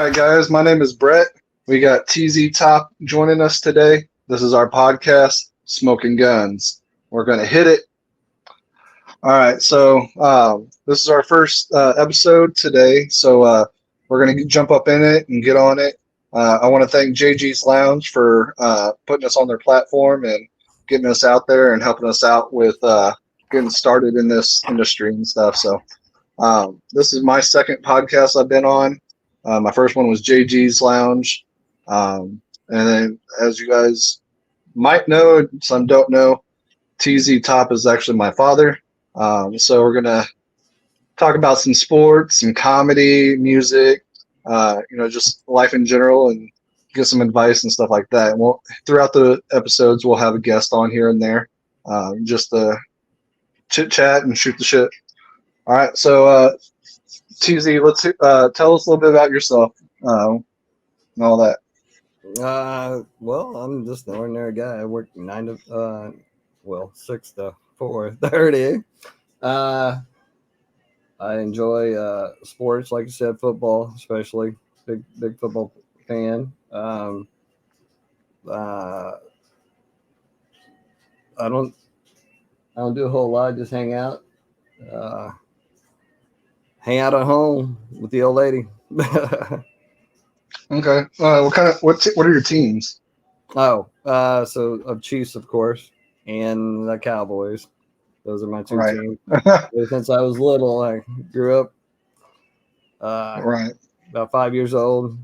right, guys. My name is Brett. We got TZ Top joining us today. This is our podcast, Smoking Guns. We're going to hit it. All right. So this is our first episode today. So we're going to jump up in it and get on it. I want to thank JG's Lounge for putting us on their platform and getting us out there and helping us out with getting started in this industry and stuff. So this is my second podcast I've been on. My first one was JG's Lounge. And then, as you guys might know, some don't know, TZ Top is actually my father. So we're going to talk about some sports, some comedy, music, just life in general, and get some advice and stuff like that. And throughout the episodes, we'll have a guest on here and there, just to chit chat and shoot the shit. All right, so TZ, let's tell us a little bit about yourself and all that. Well, I'm just an ordinary guy. I work 6 to 4:30. I enjoy sports, like I said, football, especially big football fan. I don't do a whole lot. Just hang out at home with the old lady. Okay. What are your teams? So of Chiefs, of course, and the Cowboys. Those are my two teams. Since I was little, I grew up. Right. About 5 years old,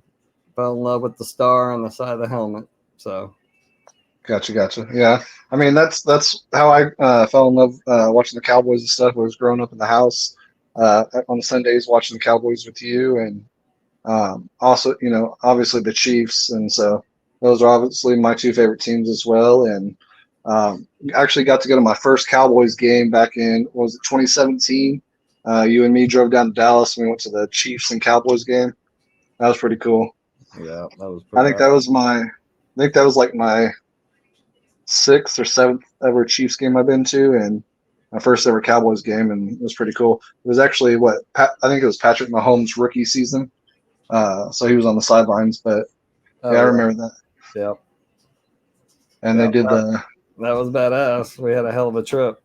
fell in love with the star on the side of the helmet. So. Gotcha. Yeah. I mean, that's how I fell in love watching the Cowboys and stuff. I was growing up in the house on Sundays watching the Cowboys with you, and also, obviously the Chiefs. And so those are obviously my two favorite teams as well. And actually got to go to my first Cowboys game back in, 2017? You and me drove down to Dallas, and we went to the Chiefs and Cowboys game. That was pretty cool. Yeah, that was I think that was like my 6th or 7th ever Chiefs game I've been to, and my first ever Cowboys game, and it was pretty cool. It was actually I think it was Patrick Mahomes' rookie season. So he was on the sidelines, but I remember that. Yeah. And they did that was badass. We had a hell of a trip.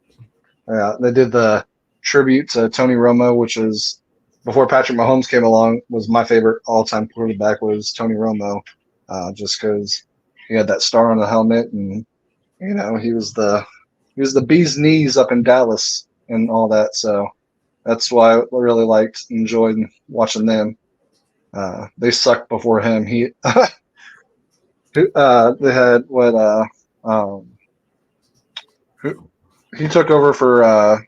Yeah, they did the tribute to Tony Romo, which was before Patrick Mahomes came along. Was my favorite all-time quarterback was Tony Romo, just because he had that star on the helmet, and he was the bee's knees up in Dallas and all that. So that's why I really enjoyed watching them. They sucked before him. They had he took over for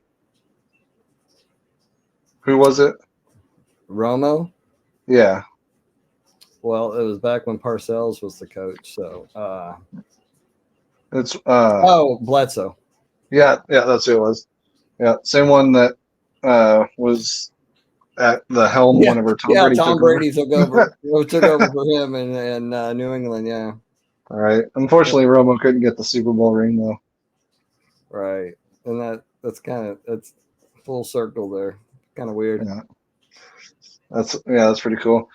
who was it? Romo? Yeah. Well, it was back when Parcells was the coach, so it's Bledsoe. Yeah, that's who it was. Yeah, same one that was at the helm whenever Tom Brady took over. took over for him in New England. Yeah. All right. Unfortunately, Romo couldn't get the Super Bowl ring though. Right, and that's full circle there. Kind of weird. Yeah. That's pretty cool.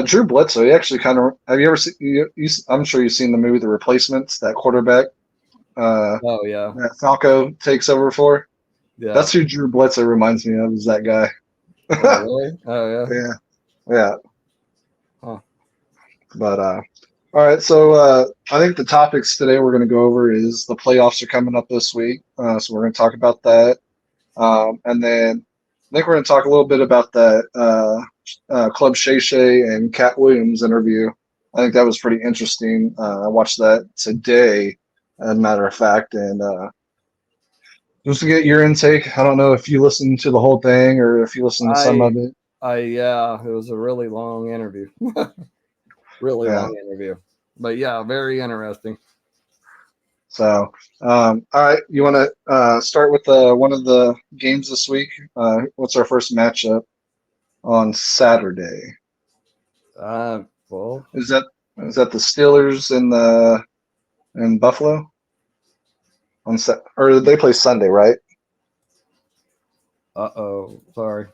Drew Bledsoe. He actually have you ever seen? I'm sure you've seen the movie The Replacements. That quarterback. Oh yeah. That Falco takes over for. Yeah. That's who Drew Bledsoe reminds me of. Is that guy? Oh, really? Oh yeah. Yeah. Huh. But all right. So I think the topics today we're going to go over is the playoffs are coming up this week. So we're going to talk about that, and then I think we're going to talk a little bit about that Club Shay Shay and Cat Williams interview. I think that was pretty interesting. I watched that today, as a matter of fact, and just to get your intake. I don't know if you listened to the whole thing or if you listened to some of it. It was a really long interview. Long interview. But yeah, very interesting. So, all right, you want to start with one of the games this week? What's our first matchup on Saturday? Well, is that the Steelers in Buffalo? Or they play Sunday, right? Sorry.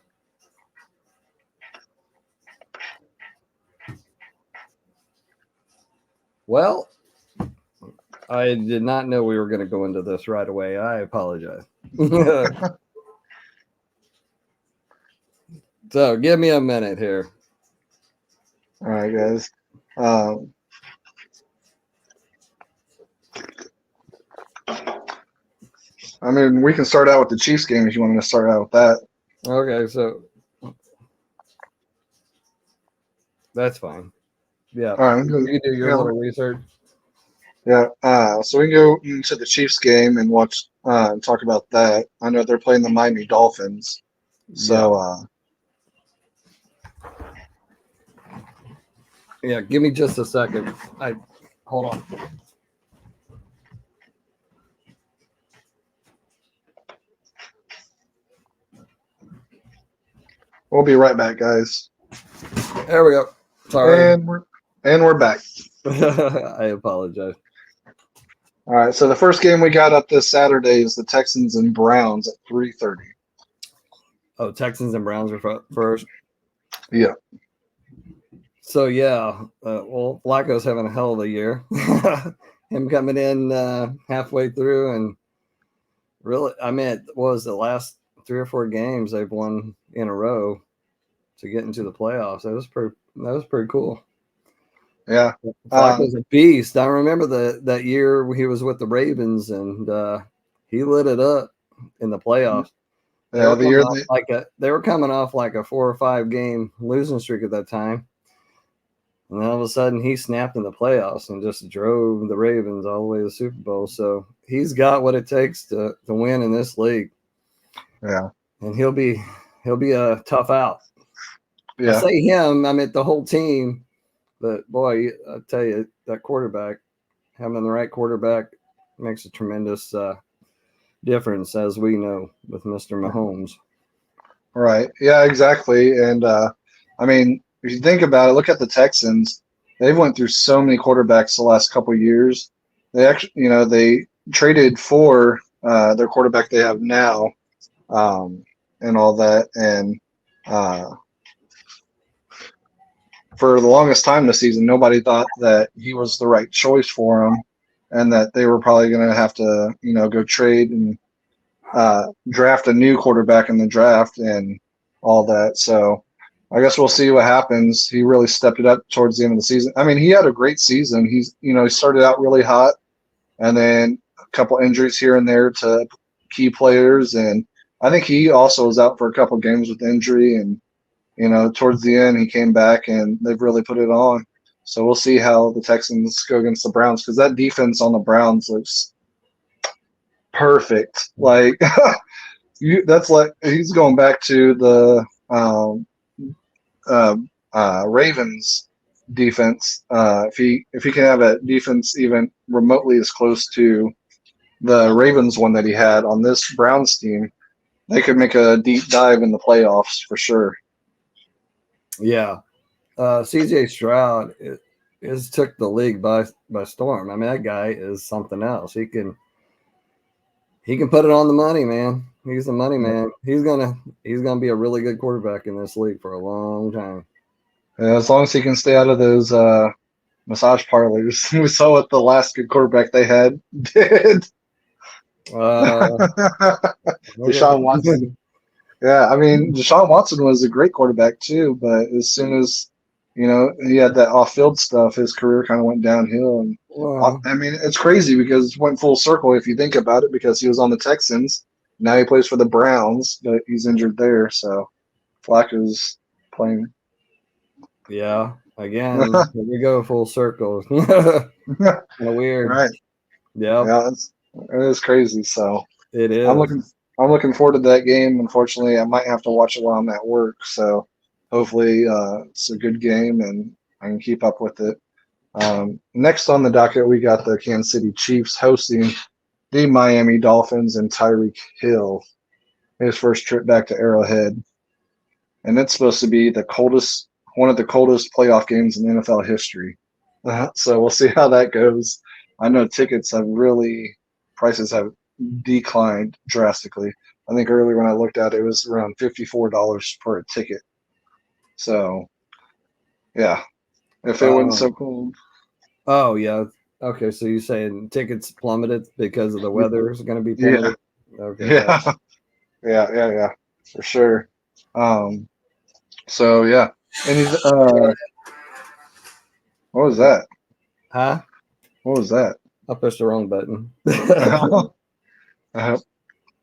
Well, I did not know we were going to go into this right away. I apologize. So give me a minute here. All right, guys. I mean, we can start out with the Chiefs game if you want me to start out with that. Okay, so that's fine. Yeah. All right. You can do your little research. Yeah. So we can go into the Chiefs game and watch and talk about that. I know they're playing the Miami Dolphins. So yeah, give me just a second. Hold on. we'll be right back, guys. There we go. Sorry. And we're back. I apologize. All right. So the first game we got up this Saturday is the Texans and Browns at 3:30. Oh, Texans and Browns are first. Yeah. So yeah, well, Flacco's having a hell of a year. Him coming in halfway through, and really, I mean, what was the last 3 or 4 games they've won in a row to get into the playoffs? That was pretty cool. Yeah. Flacco's a beast. I remember that year he was with the Ravens, and he lit it up in the playoffs. They were coming off like a 4 or 5 game losing streak at that time. And then all of a sudden he snapped in the playoffs and just drove the Ravens all the way to the Super Bowl. So he's got what it takes to win in this league. Yeah. And he'll be a tough out. Yeah. I say him, I mean the whole team. But boy, I tell you, that quarterback, having the right quarterback makes a tremendous difference, as we know, with Mr. Mahomes. Right. Yeah, exactly. And I mean, if you think about it, look at the Texans. They've went through so many quarterbacks the last couple of years. They actually, they traded for their quarterback they have now, and all that. And for the longest time this season, nobody thought that he was the right choice for them, and that they were probably going to have to, go trade and draft a new quarterback in the draft and all that. So I guess we'll see what happens. He really stepped it up towards the end of the season. I mean, he had a great season. He started out really hot, and then a couple injuries here and there to key players. And I think he also was out for a couple games with injury. And, towards the end, he came back, and they've really put it on. So we'll see how the Texans go against the Browns, because that defense on the Browns looks perfect. Like that's like he's going back to the Ravens defense. If he can have a defense even remotely as close to the Ravens one that he had on this Browns team, they could make a deep dive in the playoffs for sure. Yeah. CJ Stroud is took the league by storm. I mean, that guy is something else. He can put it on the money, man. He's the money man. He's gonna be a really good quarterback in this league for a long time. Yeah, as long as he can stay out of those massage parlors. We saw what the last good quarterback they had did. Deshaun Watson. Yeah, I mean, Deshaun Watson was a great quarterback too, but as soon as he had that off-field stuff, his career kind of went downhill. And I mean, it's crazy because it went full circle if you think about it, because he was on the Texans. Now he plays for the Browns, but he's injured there. So Flacco's playing. Yeah, again, here we go full circle. Kind of weird, right? Yeah, it is crazy. So it is. I'm looking forward to that game. Unfortunately, I might have to watch it while I'm at work. So hopefully it's a good game and I can keep up with it. Next on the docket, we got the Kansas City Chiefs hosting the Miami Dolphins and Tyreek Hill, his first trip back to Arrowhead. And it's supposed to be one of the coldest playoff games in NFL history. So we'll see how that goes. I know prices have declined drastically. I think earlier when I looked at it, it was around $54 per ticket. So, yeah, if it wasn't so cold. Oh yeah. Okay, so you're saying tickets plummeted because of the weather is going to be plummeted? Yeah, Okay. yeah, yeah, for sure. So yeah, and what was that? Huh? What was that? I pushed the wrong button. Uh,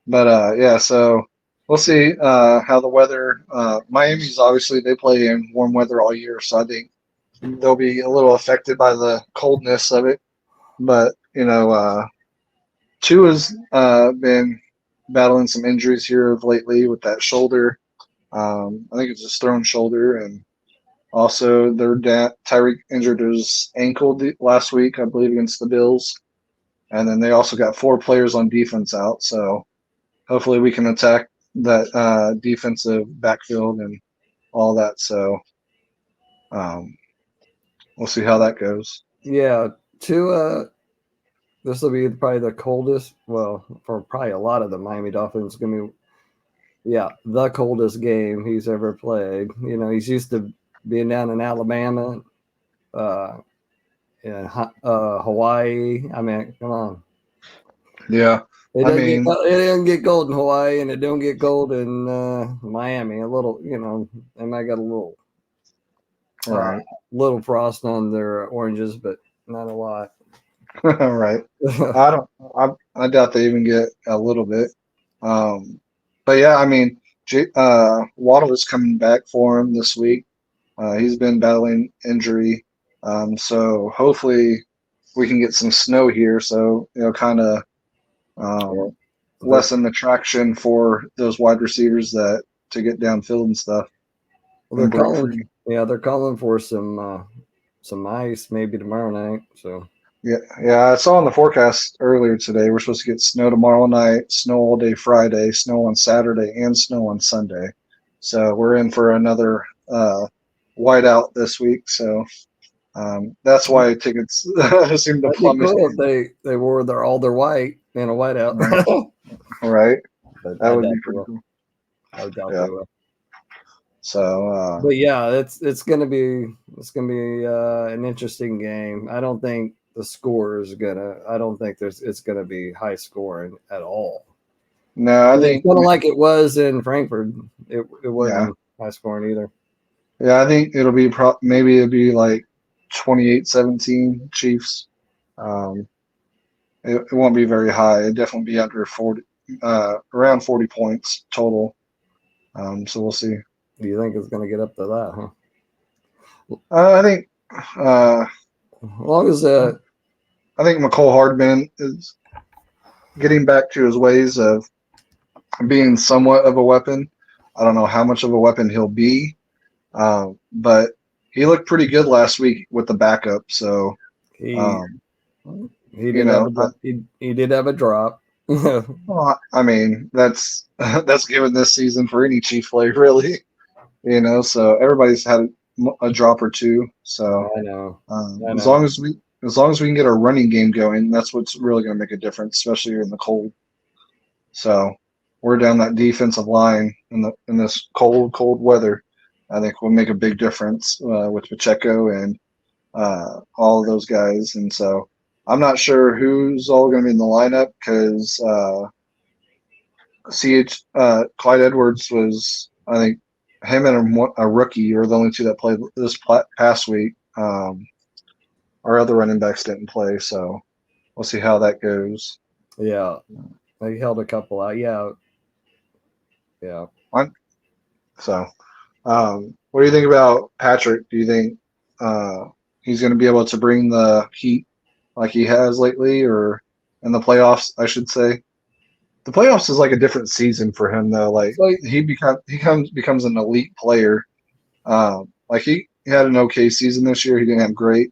but yeah, so we'll see how the weather. Miami's obviously they play in warm weather all year, so I think they'll be a little affected by the coldness of it. But Tua's been battling some injuries here of lately with that shoulder. I think it's his thrown shoulder, and also their Tyreek injured his ankle last week, I believe, against the Bills. And then they also got 4 players on defense out. So hopefully we can attack that defensive backfield and all that. So um, we'll see how that goes. Yeah, this will be probably the coldest. Well, for probably a lot of the Miami Dolphins, going to be the coldest game he's ever played. You know, he's used to being down in Alabama, uh, in Hawaii. I mean, come on. Yeah, It I doesn't mean, get cold in Hawaii, and it don't get cold in Miami. A little, you know, they might got a right, little frost on their oranges, but not a lot. right. I don't. I doubt they even get a little bit. But yeah, I mean, Waddle is coming back for him this week. He's been battling injury, so hopefully we can get some snow here. So kind of um, lessen the traction for those wide receivers that to get downfield and stuff Well, and break free. they're calling for some ice maybe tomorrow night. So Yeah, yeah. I saw in the forecast earlier today we're supposed to get snow tomorrow night, snow all day Friday, snow on Saturday, and snow on Sunday. So we're in for another whiteout this week. So that's why tickets seem to that'd be plummet. cool if they wore all their white in a whiteout. Right, right. But That I would doubt be they pretty will. cool. I doubt Yeah. they will. So, But yeah, it's gonna be an interesting game. I don't think the score is gonna. I don't think it's gonna be high scoring at all. no, I It's think, kind of like it was in Frankfurt. It yeah, wasn't high scoring either. yeah, I think it'll be maybe it'll be like 28-17 Chiefs. Um, it won't be very high. It'll definitely be under 40, around 40 points total. So we'll see. Do you think it's gonna get up to that? Huh? I think, uh, As long as I think McCole Hardman is getting back to his ways of being somewhat of a weapon. I don't know how much of a weapon he'll be, but he looked pretty good last week with the backup. So, he um, he you did have know, a he did have a drop. well, I mean that's that's given this season for any Chief player, really. So everybody's had a drop or two. So I know. as long as we can get our running game going, that's what's really going to make a difference, especially in the cold. So we're down that defensive line in this cold weather. I think will make a big difference with Pacheco and all of those guys. And so I'm not sure who's all going to be in the lineup because Clyde Edwards was, I think, him and a rookie are the only two that played this past week. Our other running backs didn't play, so we'll see how that goes. Yeah, they held a couple out. Yeah. So, what do you think about Patrick? Do you think he's going to be able to bring the heat like he has lately, or in the playoffs, I should say? The playoffs is like a different season for him, though. Like So he becomes an elite player. Like he had an okay season this year. He didn't have great,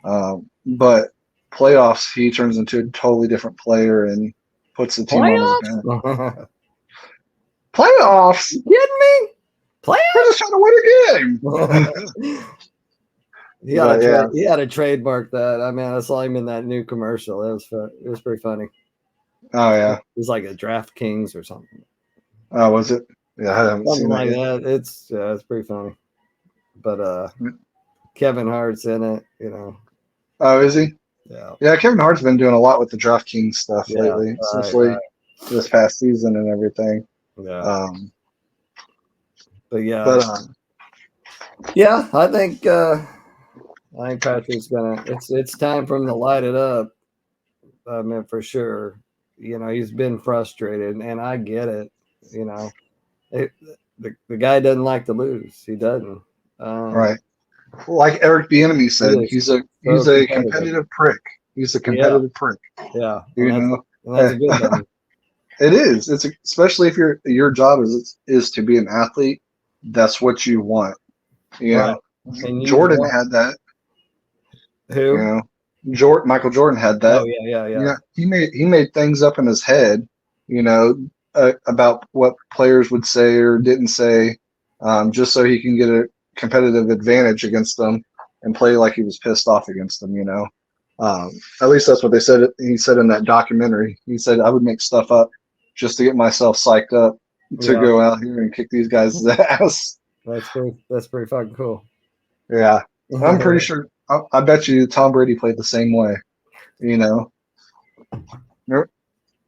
but playoffs he turns into a totally different player and puts the team on his back. playoffs? Playoffs? You kidding me? We're Playoffs? just trying to win a game. But yeah, He had to trademark that. I mean, I saw him in that new commercial. It was pretty funny. oh yeah. It was like a DraftKings or something. Oh, was it? Yeah, I haven't Something seen that like yet. that. It's pretty funny. But Kevin Hart's in it, you know. Oh, is he? Yeah. Yeah, Kevin Hart's been doing a lot with the DraftKings stuff lately, Right, especially this past season and everything. Yeah. But yeah. But Yeah, I think Patrick's gonna. It's time for him to light it up. I mean, for sure. He's been frustrated, and I get it. The guy doesn't like to lose. He doesn't. right, like Eric Bieniemy said, he's a competitive prick. He's a competitive prick. Yeah, and that's a good thing. It is. It's especially if your job is to be an athlete. That's what you want. Right. And Jordan had that. Who? Michael Jordan had that. Oh yeah. He made things up in his head. About what players would say or didn't say, just so he can get a competitive advantage against them and play like he was pissed off against them. At least that's what they said. He said in that documentary. He said I would make stuff up just to get myself psyched up to go out here and kick these guys' ass. That's pretty fucking cool. Yeah, I'm pretty sure. I bet you Tom Brady played the same way.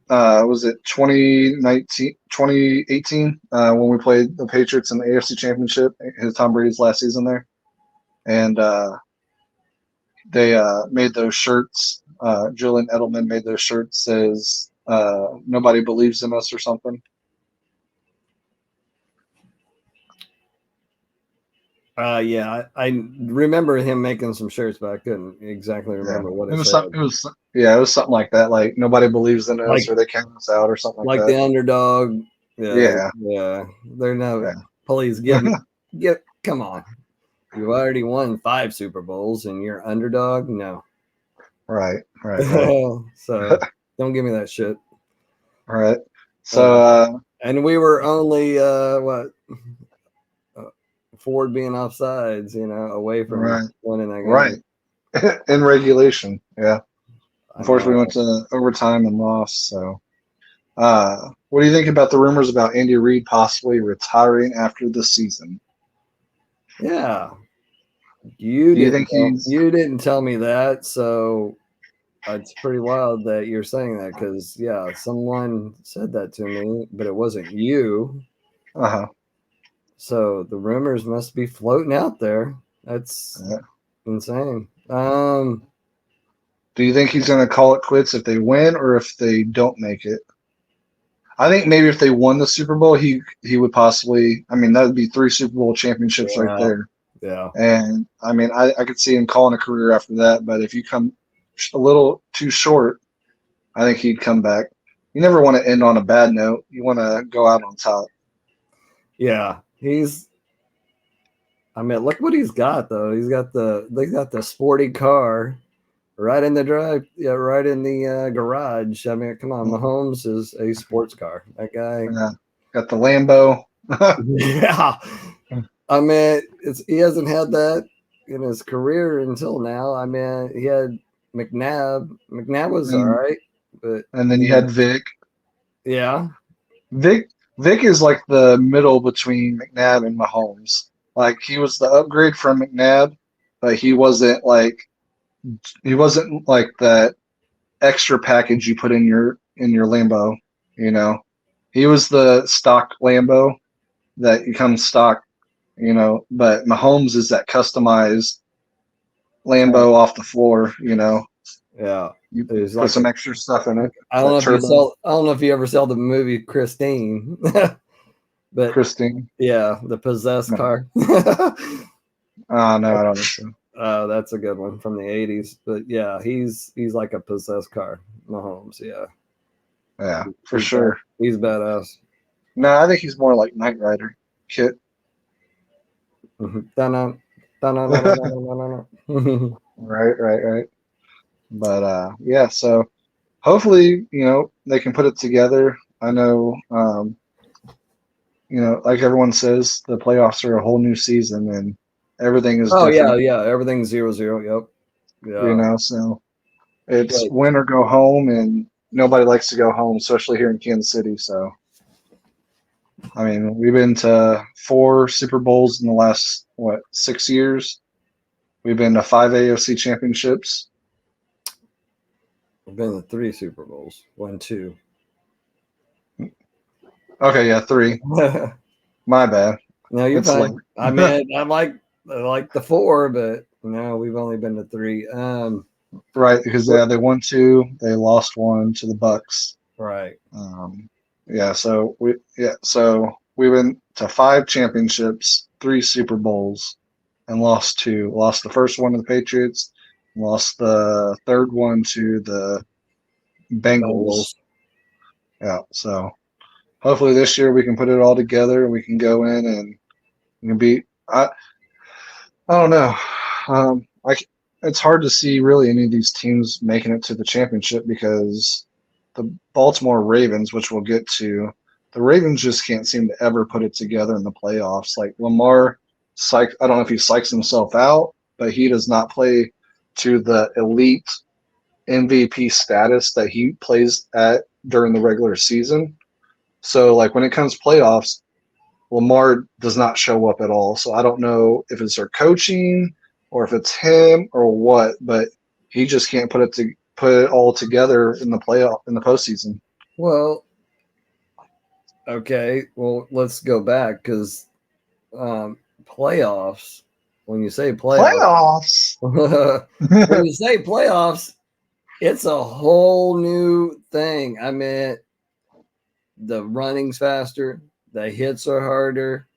Was it 2019, 2018 when we played the Patriots in the AFC Championship? His Tom Brady's last season there, and they made those shirts. Julian Edelman made those shirts says nobody believes in us or something. Yeah, I remember him making some shirts, but I couldn't exactly remember what it was. It was something like that. Like nobody believes in us, or they count us out, or something like that. Like the underdog. Yeah. They're no please come on. You've already won 5 Super Bowls and you're underdog? No. Right. So don't give me that shit. All right. So and we were only Ford being offsides, away from winning that game. Right. In regulation. Yeah. Unfortunately, we went to overtime and lost. So, what do you think about the rumors about Andy Reid possibly retiring after the season? Yeah. You didn't tell me that, so it's pretty wild that you're saying that because, someone said that to me, but it wasn't you. Uh-huh. So the rumors must be floating out there. That's insane. Do you think he's going to call it quits if they win or if they don't make it? I think maybe if they won the Super Bowl, he would possibly. I mean, that would be 3 Super Bowl championships right there. Yeah. And I mean, I could see him calling a career after that. But if you come a little too short, I think he'd come back. You never want to end on a bad note. You want to go out on top. Yeah. Look what he's got though. They got the sporty car right in the right in the garage. I mean, come on, Mahomes is a sports car. That guy got the Lambo. Yeah. I mean, he hasn't had that in his career until now. I mean, he had McNabb. McNabb was all right, and then you had Vic. Yeah. Vic is like the middle between McNabb and Mahomes. Like he was the upgrade from McNabb, but he wasn't like that extra package you put in your Lambo. He was the stock Lambo that becomes stock. But Mahomes is that customized Lambo off the floor. Yeah. You put some extra stuff in it. I don't know if you ever saw the movie Christine. But Christine. Yeah, the possessed car. No, I don't think so. Oh, that's a good one from the 80s. But yeah, he's like a possessed car. Mahomes, yeah. Yeah, for sure. He's badass. No, I think he's more like Knight Rider. Kit. Right. But so hopefully, they can put it together. I know like everyone says, the playoffs are a whole new season and everything is different. Yeah. Everything's 0-0. Yep. Yeah. So it's win or go home, and nobody likes to go home, especially here in Kansas City. So I mean, we've been to 4 Super Bowls in the last 6 years. We've been to 5 AFC championships. I've been to 3 Super Bowls. 1, 2. Okay, yeah, 3. My bad. No, you're It's fine. late. I mean, I like the 4, but no, we've only been to 3. Right, because they won 2, they lost 1 to the Bucks. Right. So we went to 5 championships, 3 Super Bowls, and lost 2. Lost the first one to the Patriots, lost the third one to the Bengals. Yeah, so hopefully this year we can put it all together. We can go in and we can beat. I don't know. It's hard to see really any of these teams making it to the championship because the Baltimore Ravens, which we'll get to, the Ravens just can't seem to ever put it together in the playoffs. Like Lamar, I don't know if he psychs himself out, but he does not play to the elite MVP status that he plays at during the regular season. So, like when it comes to playoffs, Lamar does not show up at all. So I don't know if it's their coaching or if it's him or what, but he just can't put it all together in the postseason. Well, okay. Well, let's go back because playoffs. When you say playoffs, when you say playoffs, it's a whole new thing. I mean, the running's faster, the hits are harder.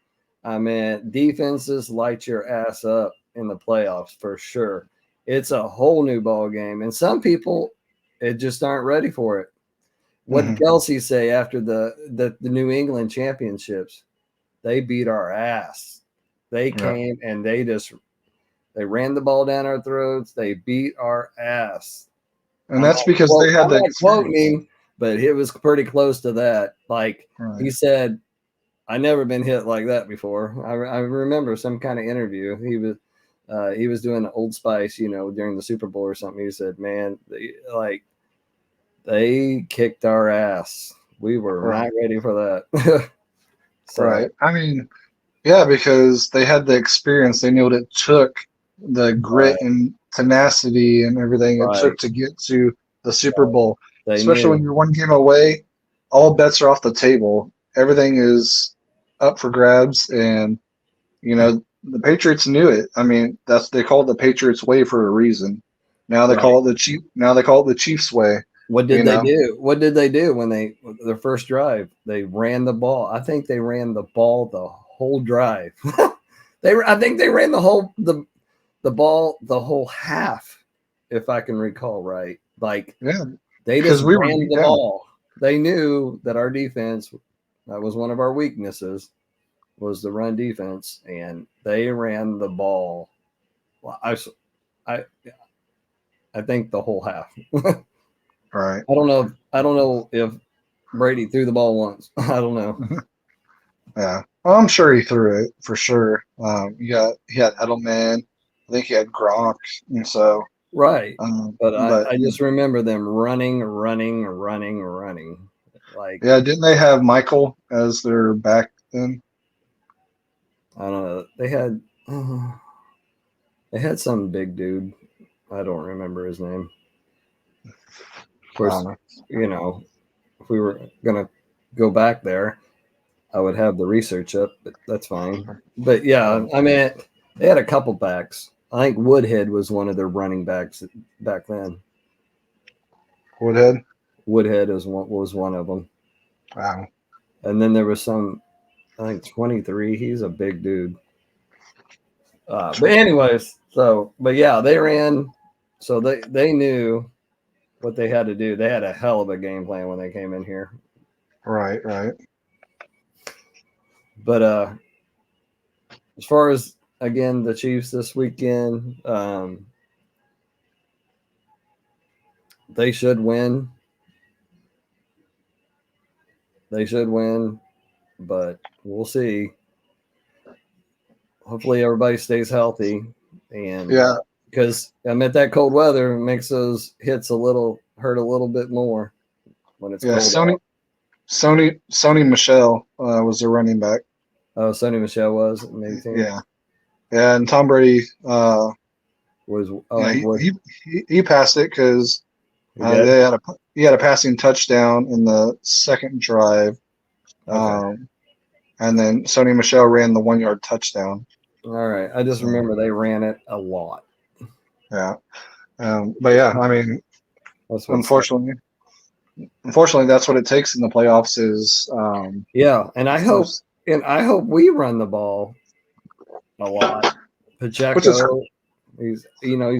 I mean, defenses light your ass up in the playoffs for sure. It's a whole new ball game, and some people it just aren't ready for it. What did Kelsey say after the New England championships? They beat our ass. They came and they ran the ball down our throats. They beat our ass. And that's because they had that quoting, but it was pretty close to that. Like he said, I never been hit like that before. I remember some kind of interview. He was doing Old Spice, during the Super Bowl or something. He said, "Man, they kicked our ass. We were not ready for that." Right. I mean, yeah, because they had the experience. They knew what it took, the grit and tenacity and everything it took to get to the Super Bowl. Especially when you're one game away, all bets are off the table. Everything is up for grabs, and the Patriots knew it. I mean, they call it the Patriots way for a reason. Now they call it the Chiefs way. What did they do? What did they do when their first drive? They ran the ball. I think they ran the ball the whole drive. I think they ran the ball the whole half, if I can recall right. They just ran the ball. They knew that our defense, that was one of our weaknesses, was the run defense, and they ran the ball. Well, I think the whole half. Right. I don't know if Brady threw the ball once. I don't know. Yeah. Well, I'm sure he threw it for sure. He had Edelman. I think he had Gronk, and so right. But I just remember them running. Like, yeah, didn't they have Michael as their back then? I don't know. They had some big dude. I don't remember his name. Of course, if we were gonna go back there, I would have the research up, but that's fine. But yeah, I mean, they had a couple backs. I think Woodhead was one of their running backs back then. Woodhead was one of them. Wow. And then there was I think 23. He's a big dude. But anyways, but yeah, they ran. So they knew what they had to do. They had a hell of a game plan when they came in here. Right. But as far as, again, the Chiefs this weekend, they should win. But we'll see. Hopefully everybody stays healthy. And because that cold weather makes those hits hurt a little bit more when it's cold. Sony Michel was the running back. Oh, Sony Michel was maybe. Yeah, and Tom Brady he passed it because He had a passing touchdown in the second drive. Okay. And then Sony Michel ran the 1 yard touchdown. All right. I just remember they ran it a lot. Yeah. But yeah, I mean, unfortunately, that's what it takes in the playoffs is. And I hope we run the ball a lot. Pacheco, he's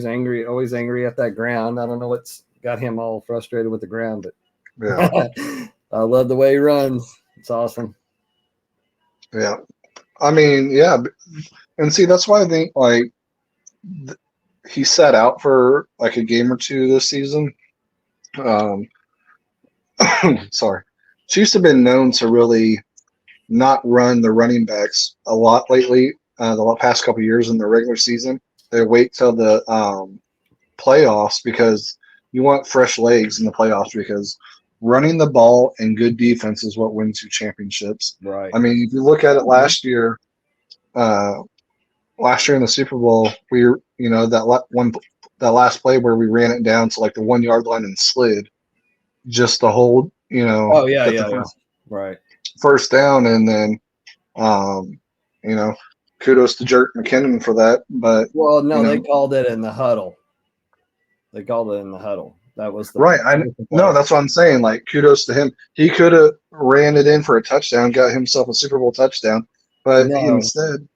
angry, always angry at that ground. I don't know what's got him all frustrated with the ground, but yeah. I love the way he runs. It's awesome. Yeah. I mean, yeah. And see, that's why I think he sat out for like a game or two this season. Sorry. Chiefs have been known to really not run the running backs a lot lately. The past couple of years in the regular season, they wait till the playoffs because you want fresh legs in the playoffs because running the ball and good defense is what wins you championships. Right. I mean, if you look at it last year in the Super Bowl, that last play where we ran it down to like the 1 yard line and slid just to hold, Oh yeah. Right. First down, and then kudos to Jerk McKinnon for that. But they called it in the huddle. That was the right. That's what I'm saying. Like, kudos to him. He could have ran it in for a touchdown, got himself a Super Bowl touchdown, but instead,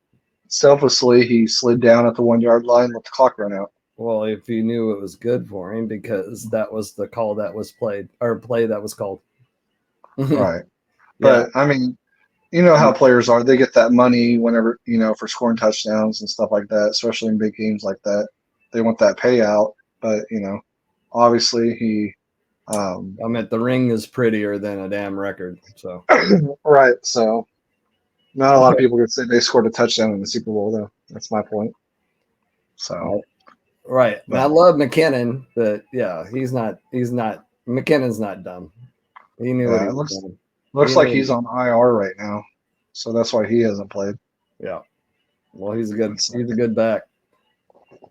selflessly, he slid down at the 1 yard line, let the clock run out. Well, if he knew it was good for him, because that was the call that was played or play that was called. Right. But I mean, you know how players are. They get that money whenever, for scoring touchdowns and stuff like that, especially in big games like that. They want that payout. But, obviously he. The ring is prettier than a damn record. So. Right. So not a lot of people could say they scored a touchdown in the Super Bowl, though. That's my point. So. Right. But I love McKinnon, but yeah, he's not. McKinnon's not dumb. He knew what he was doing. Looks like he's on IR right now, so that's why he hasn't played. Yeah. Well, he's a good back.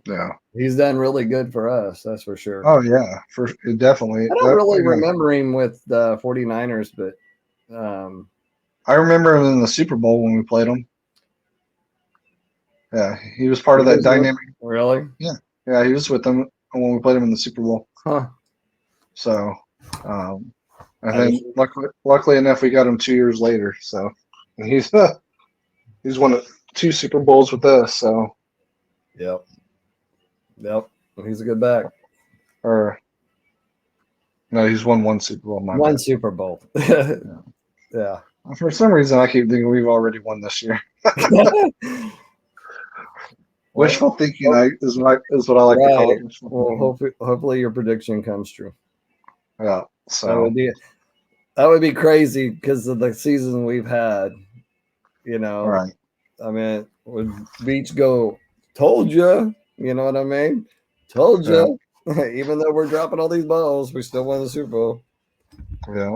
Yeah. He's done really good for us, that's for sure. Oh yeah, definitely. I don't really remember him with the 49ers, but I remember him in the Super Bowl when we played him. Yeah, he was part of that dynamic. Really? Yeah. Yeah, he was with them when we played him in the Super Bowl. Huh. So, I think luckily enough, we got him 2 years later. So he's won 2 Super Bowls with us. So. Yep. He's a good back. No, he's won 1 Super Bowl. One Super Bowl. Yeah. For some reason, I keep thinking we've already won this year. Wishful thinking is what I like to call it. Well, hopefully your prediction comes true. Yeah. So that would be crazy because of the season we've had. Right. I mean, would Beach go? Told you. You know what I mean? Told you. Yeah. Even though we're dropping all these balls, we still won the Super Bowl. Yeah.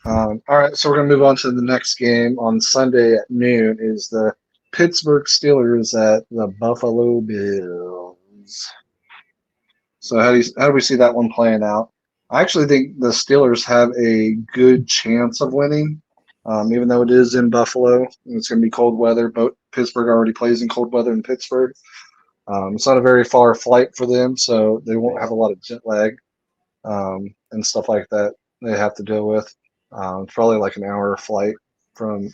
All right, so we're going to move on to the next game on Sunday at noon. Is the Pittsburgh Steelers at the Buffalo Bills. So how do we see that one playing out? I actually think the Steelers have a good chance of winning, even though it is in Buffalo and it's going to be cold weather. But Pittsburgh already plays in cold weather in Pittsburgh. It's not a very far flight for them, so they won't have a lot of jet lag and stuff like that they have to deal with. It's probably like an hour flight from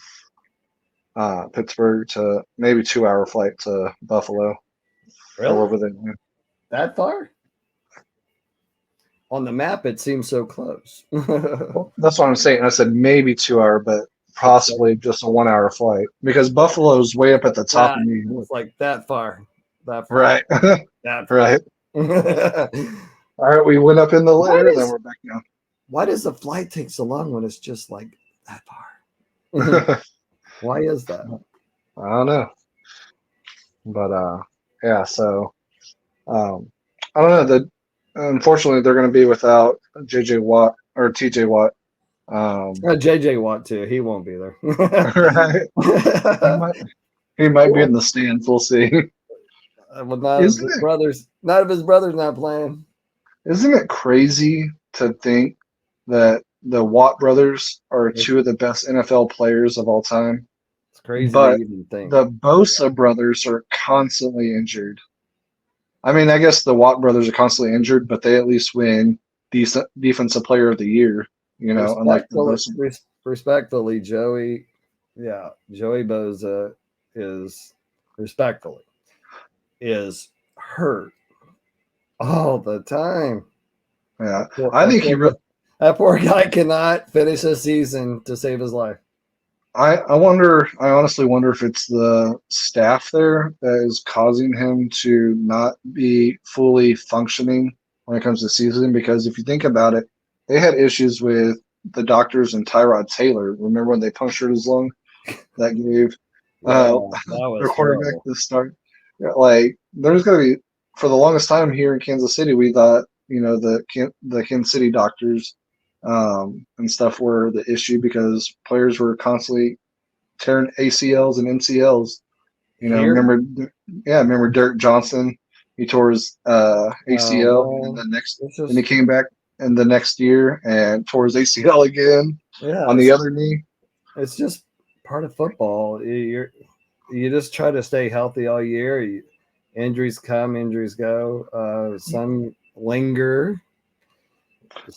Pittsburgh to maybe 2 hour flight to Buffalo. Really? Over there. That far? On the map, it seems so close. Well, that's what I'm saying. I said maybe 2 hour, but possibly just a 1 hour flight because Buffalo's way up at the top of New York. It's like that far. Right. That far. Right. All right, we went up in the air, then we're back down. Why does the flight take so long when it's just like that far? Why is that? I don't know. But yeah, so I don't know. Unfortunately they're gonna be without JJ Watt or TJ Watt. JJ Watt too. He won't be there. Right. He might be in the stands. We'll see. Well, not if his brothers not playing. Isn't it crazy to think that the Watt brothers are two of the best NFL players of all time? It's crazy but to even think. The Bosa brothers are constantly injured. I mean, I guess the Watt brothers are constantly injured, but they at least win defensive player of the year, you know, unlike the Bosa. Respectfully, Joey Bosa is respectfully is hurt all the time. Yeah, I think that poor guy cannot finish a season to save his life. I honestly wonder if it's the staff there that is causing him to not be fully functioning when it comes to season. Because if you think about it, they had issues with the doctors and Tyrod Taylor. Remember when they punctured his lung? That gave their quarterback the start. Yeah, like there's going to be, for the longest time here in Kansas City, we thought, you know, the Kansas City doctors and stuff were the issue because players were constantly tearing ACLs and MCLs. You know, remember Dirk Johnson? He tore his ACL, and he came back in the next year and tore his ACL again on the other knee. It's just part of football. You just try to stay healthy all year. Injuries come, injuries go. Some linger.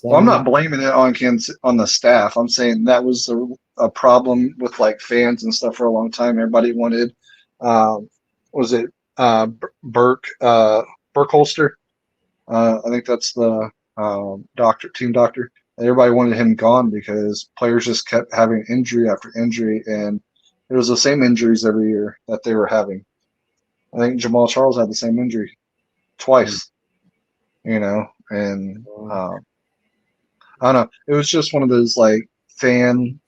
Well, I'm not blaming it on the staff. I'm saying that was a problem with like fans and stuff for a long time. Everybody wanted, was it Burkholster? I think that's the team doctor. Everybody wanted him gone because players just kept having injury after injury, and it was the same injuries every year that they were having. I think Jamal Charles had the same injury twice, you know, and I don't know. It was just one of those like fan.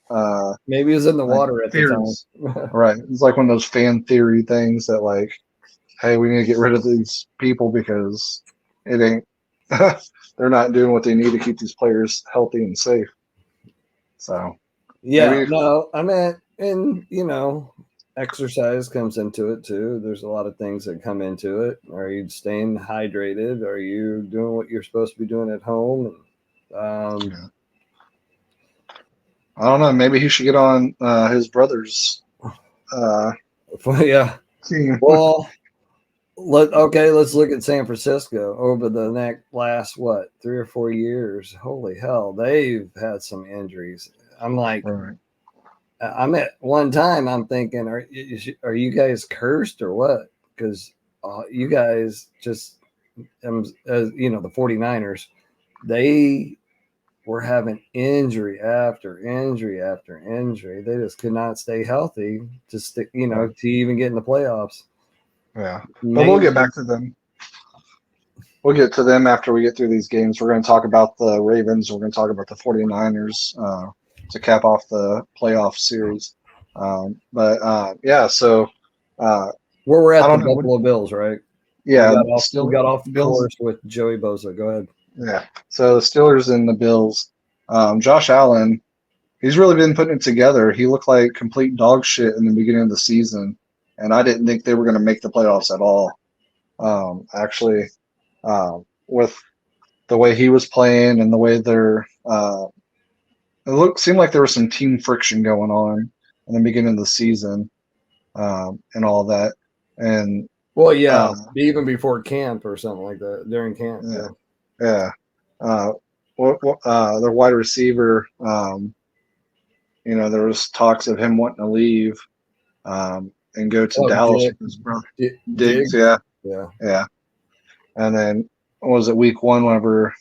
Maybe it was in the water at theories. The time. Right. It's like one of those fan theory things that like, hey, we need to get rid of these people because it ain't. They're not doing what they need to keep these players healthy and safe. So. No, I mean, and you know, exercise comes into it too. There's a lot of things that come into it. Are you staying hydrated? Are you doing what you're supposed to be doing at home? I don't know. Maybe he should get on his brother's team. Well, let's look at San Francisco over the last 3 or 4 years. Holy hell, they've had some injuries. I'm like, I'm at one time. I'm thinking, are you guys cursed or what? Because you guys just, as you know, the 49ers, they were having injury after injury after injury. They just could not stay healthy to stick, to even get in the playoffs. Yeah, but we'll get back to them. We'll get to them after we get through these games. We're going to talk about the Ravens. We're going to talk about the 49ers to cap off the playoff series. So where we're at the Buffalo Bills, right? Yeah, we got off the course with Joey Bosa. Go ahead. Yeah, so the Steelers and the Bills. Josh Allen, he's really been putting it together. He looked like complete dog shit in the beginning of the season, and I didn't think they were going to make the playoffs at all. With the way he was playing and the way seemed like there was some team friction going on in the beginning of the season, and all that. And even before camp or something like that, during camp. Yeah. Their wide receiver, there was talks of him wanting to leave and go to Dallas with his brother. Diggs, yeah. And then, was it week 1 whenever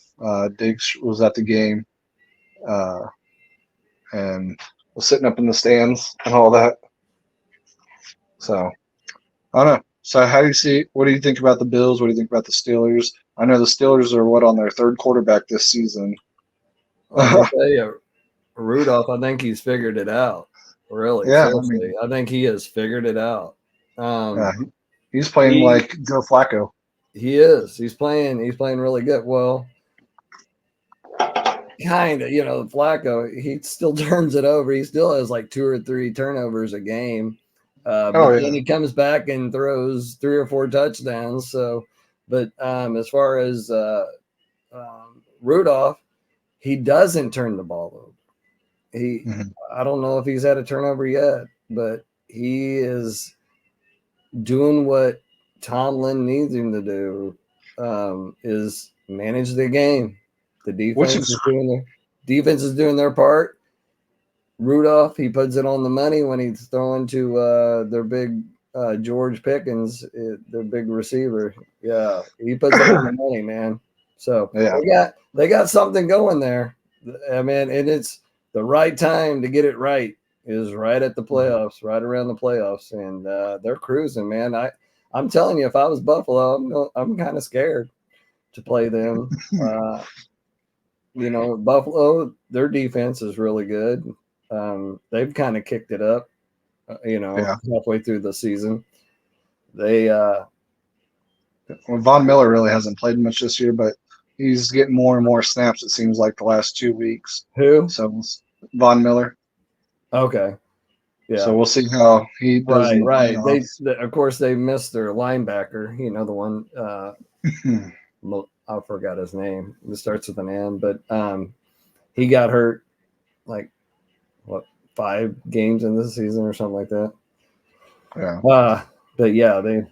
Diggs was at the game and was sitting up in the stands and all that? So, I don't know. So what do you think about the Bills? What do you think about the Steelers? I know the Steelers are on their 3rd quarterback this season. I'll tell you, Rudolph, I think he's figured it out. Really, seriously. I think he has figured it out. He's playing like Joe Flacco. He is. He's playing really good. Well, kind of, Flacco, he still turns it over. He still has like 2 or 3 turnovers a game. But then he comes back and throws 3 or 4 touchdowns. So, but as far as Rudolph, he doesn't turn the ball over. I don't know if he's had a turnover yet, but he is doing what Tomlin needs him to do, is manage the game. The defense is doing their part. Rudolph, he puts it on the money when he's throwing to their big George Pickens, their big receiver. Yeah, he puts it on the money, man. So they got something going there. I mean, and it's the right time to get it right is right at the playoffs, right around the playoffs, and they're cruising, man. I'm telling you, if I was Buffalo, I'm kind of scared to play them. Buffalo, their defense is really good. They've kind of kicked it up, halfway through the season. Von Miller really hasn't played much this year, but he's getting more and more snaps, it seems like, the last 2 weeks. Who? So Von Miller. Okay. Yeah. So we'll see how he does. Right. Of course, they missed their linebacker. The one I forgot his name. It starts with an M, but he got hurt like 5 games in this season or something like that. Yeah. But yeah, they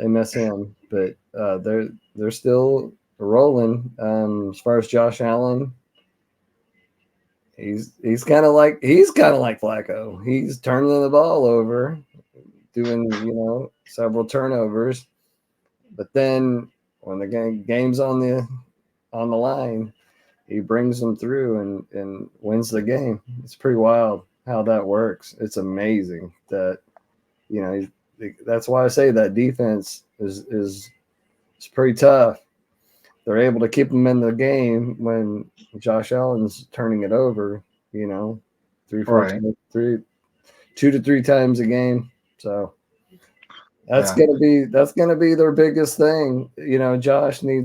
miss him, but they're still rolling. As far as Josh Allen, he's kind of like Flacco. He's turning the ball over, doing several turnovers, but then when the game's on the line, he brings them through and wins the game. It's pretty wild how that works. It's amazing that that's why I say that defense is pretty tough. They're able to keep them in the game when Josh Allen's turning it over, 2 to 3 times a game. So that's gonna be their biggest thing. Josh he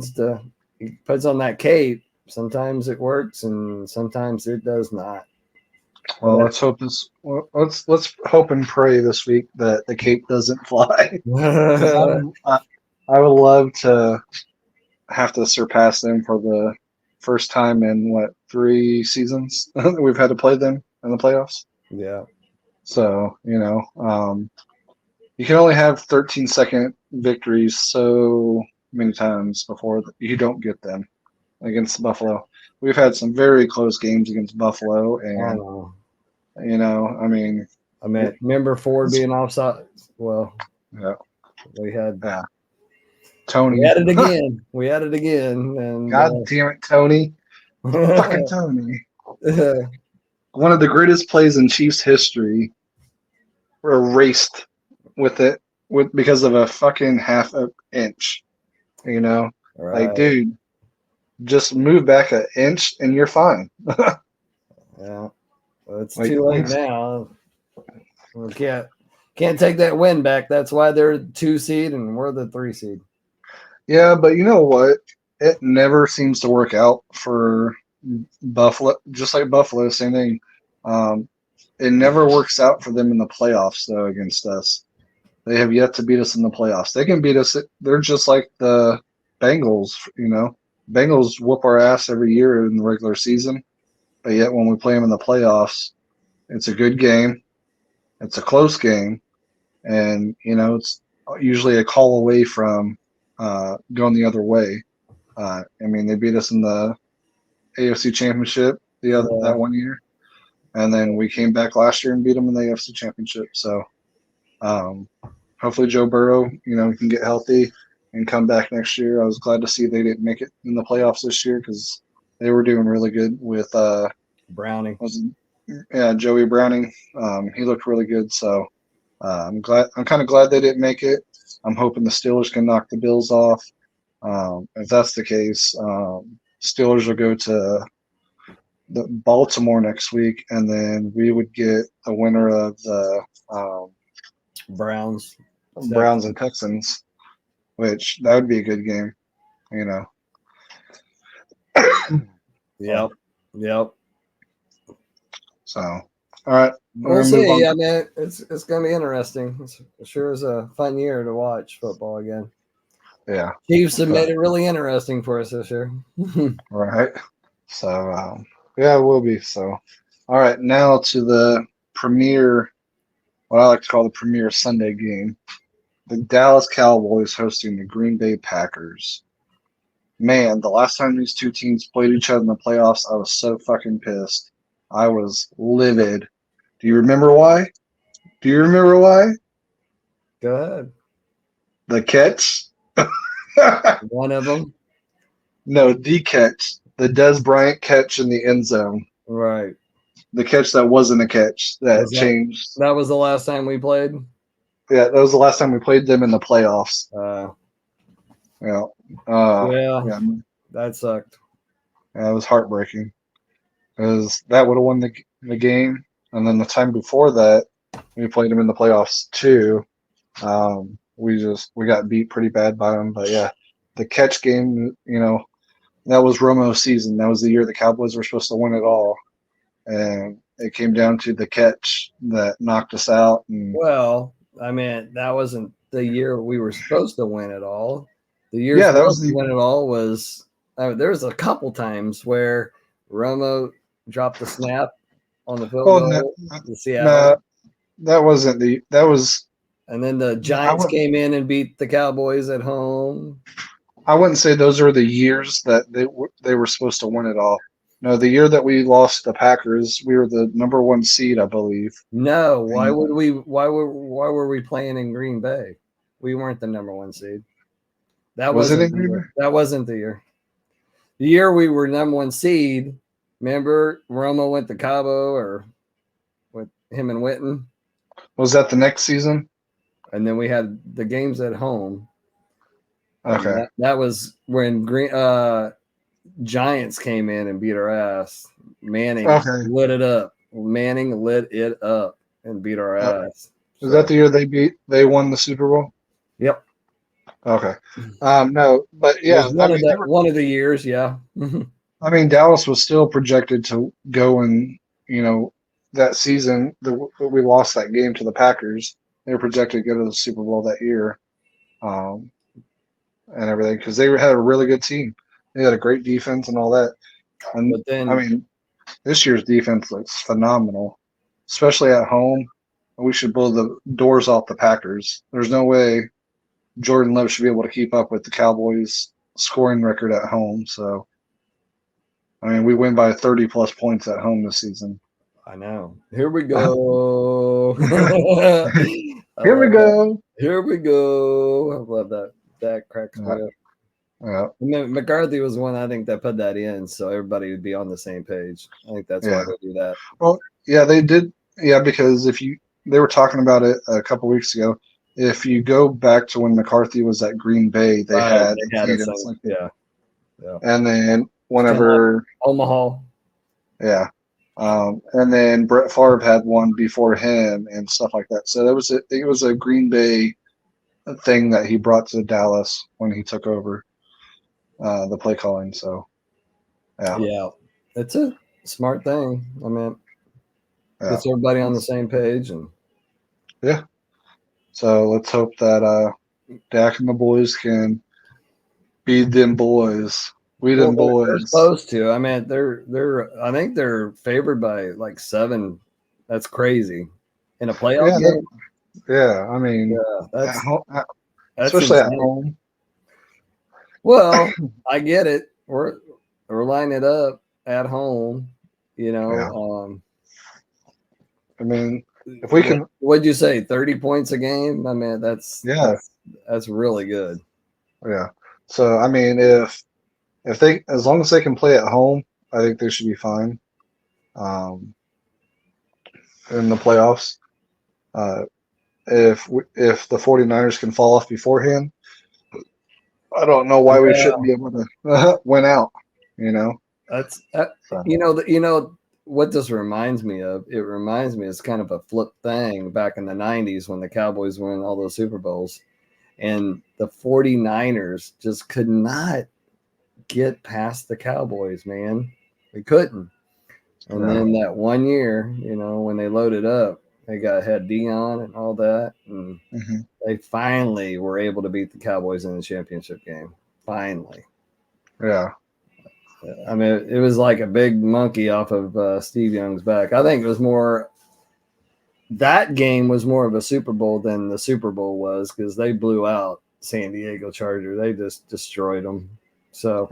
puts on that cape. Sometimes it works and sometimes it does not. Well, let's hope let's hope and pray this week that the cape doesn't fly. I would love to have to surpass them for the first time in 3 seasons we've had to play them in the playoffs. Yeah. So, you can only have 13-second victories so many times before you don't get them against Buffalo. We've had some very close games against Buffalo, and remember Ford being offside. Well, yeah, we had Tony. We had it again. And God damn it, Tony! Fucking Tony! One of the greatest plays in Chiefs history. We're erased because of a fucking half an inch. Right. Like, dude, just move back an inch and you're fine. Yeah. Well, it's too late now. We can't take that win back. That's why they're 2 seed and we're the 3 seed. Yeah, but you know what? It never seems to work out for Buffalo. Just like Buffalo, same thing. It never works out for them in the playoffs, though, against us. They have yet to beat us in the playoffs. They can beat us. They're just like the Bengals, Bengals whoop our ass every year in the regular season, but yet when we play them in the playoffs, it's a good game. It's a close game, and it's usually a call away from going the other way. They beat us in the AFC Championship that one year, and then we came back last year and beat them in the AFC Championship. So hopefully Joe Burrow, can get healthy and come back next year. I was glad to see they didn't make it in the playoffs this year because they were doing really good with Browning. Joey Browning. He looked really good. So I'm kind of glad they didn't make it. I'm hoping the Steelers can knock the Bills off. If that's the case, Steelers will go to the Baltimore next week, and then we would get a winner of the Browns and Texans, which that would be a good game, Yep. So All right. We'll see. I mean, it's going to be interesting. It sure is a fun year to watch football again. Yeah. Chiefs have made it really interesting for us this year. Right. So, yeah, it will be. So, all right. Now to the premier, what I like to call the premier Sunday game. The Dallas Cowboys hosting the Green Bay Packers. Man, the last time these two teams played each other in the playoffs, I was so fucking pissed. I was livid. Do you remember why? Go ahead. The catch? One of them? No, the catch. The Dez Bryant catch in the end zone. Right. The catch that wasn't a catch that changed. That was the last time we played? Yeah, that was the last time we played them in the playoffs. Yeah, that sucked. Yeah, it was heartbreaking because that would have won the game. And then the time before that, we played them in the playoffs too. We got beat pretty bad by them. But yeah, the catch game, that was Romo's season. That was the year the Cowboys were supposed to win it all, and it came down to the catch that knocked us out. Well, I mean, that wasn't the year we were supposed to win it all. The year that was the win it all was there was a couple times where Romo dropped the snap on the field goal to Seattle. That wasn't that was. And then the Giants came in and beat the Cowboys at home. I wouldn't say those are the years that they were supposed to win it all. No, the year that we lost the Packers, we were the number 1 seed, I believe. No, why were we playing in Green Bay? We weren't the number 1 seed. That wasn't the year. The year we were number 1 seed, remember Romo went to Cabo or with him and Witten? Was that the next season? And then we had the games at home. Okay. That was when Giants came in and beat our ass. Manning lit it up. Manning lit it up and beat our ass. Is that the year they won the Super Bowl? Yep. Okay. No, but yeah, one of the years, yeah. I mean, Dallas was still projected to go and that season that we lost that game to the Packers. They were projected to go to the Super Bowl that year, and everything because they had a really good team. They had a great defense and all that. And but then, I mean, this year's defense looks phenomenal, especially at home. We should blow the doors off the Packers. There's no way Jordan Love should be able to keep up with the Cowboys' scoring record at home. So, I mean, we win by 30-plus points at home this season. I know. Here we go. Here we go. I love that. That cracks me up. Yeah. And then McCarthy was one I think that put that in, so everybody would be on the same page. I think that's why they do that. Well, yeah, they did. Yeah, because they were talking about it a couple weeks ago. If you go back to when McCarthy was at Green Bay, they had yeah. And then whenever Omaha, yeah. And then Brett Favre had one before him and stuff like that. So it was a Green Bay thing that he brought to Dallas when he took over the play calling. So, yeah, it's a smart thing. I mean, gets everybody on the same page, and So let's hope that Dak and the boys can beat them boys. They're supposed to. I mean, I think they're favored by like 7. That's crazy in a playoff game. Yeah, I mean, that's especially insane. at home. Well, I get it. We're lining it up at home. I mean, if we can, what'd you say? 30 points a game. I mean, that's really good. Yeah. So I mean, if they, as long as they can play at home, I think they should be fine. In the playoffs, if the 49ers can fall off beforehand, I don't know why we shouldn't be able to win out. That's what this reminds me of. It reminds me it's kind of a flip thing back in the 90s when the Cowboys won all those Super Bowls, and the 49ers just could not get past the Cowboys, man. They couldn't. And then that 1 year, when they loaded up, they had Dion and all that, and they finally were able to beat the Cowboys in the championship game. Finally. Yeah. I mean, it was like a big monkey off of Steve Young's back. I think it was more – that game was more of a Super Bowl than the Super Bowl was because they blew out San Diego Chargers. They just destroyed them. So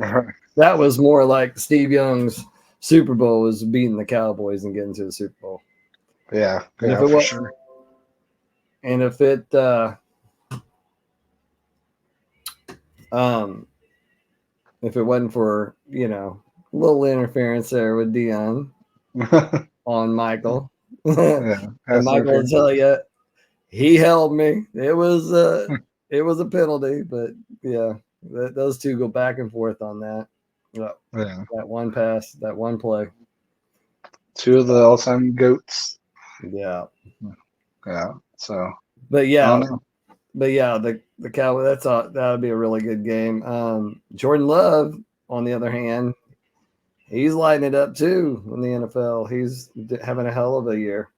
that was more like Steve Young's Super Bowl was beating the Cowboys and getting to the Super Bowl. Yeah, for sure. And if it if it wasn't for, a little interference there with Dion on Michael, and Michael will tell you he held me. It was a penalty, but yeah, those two go back and forth on that. That one pass, that one play. Two of the all-time GOATs. Yeah. Yeah. So. But yeah. The Cowboys. That would be a really good game. Jordan Love, on the other hand, he's lighting it up too in the NFL. He's having a hell of a year.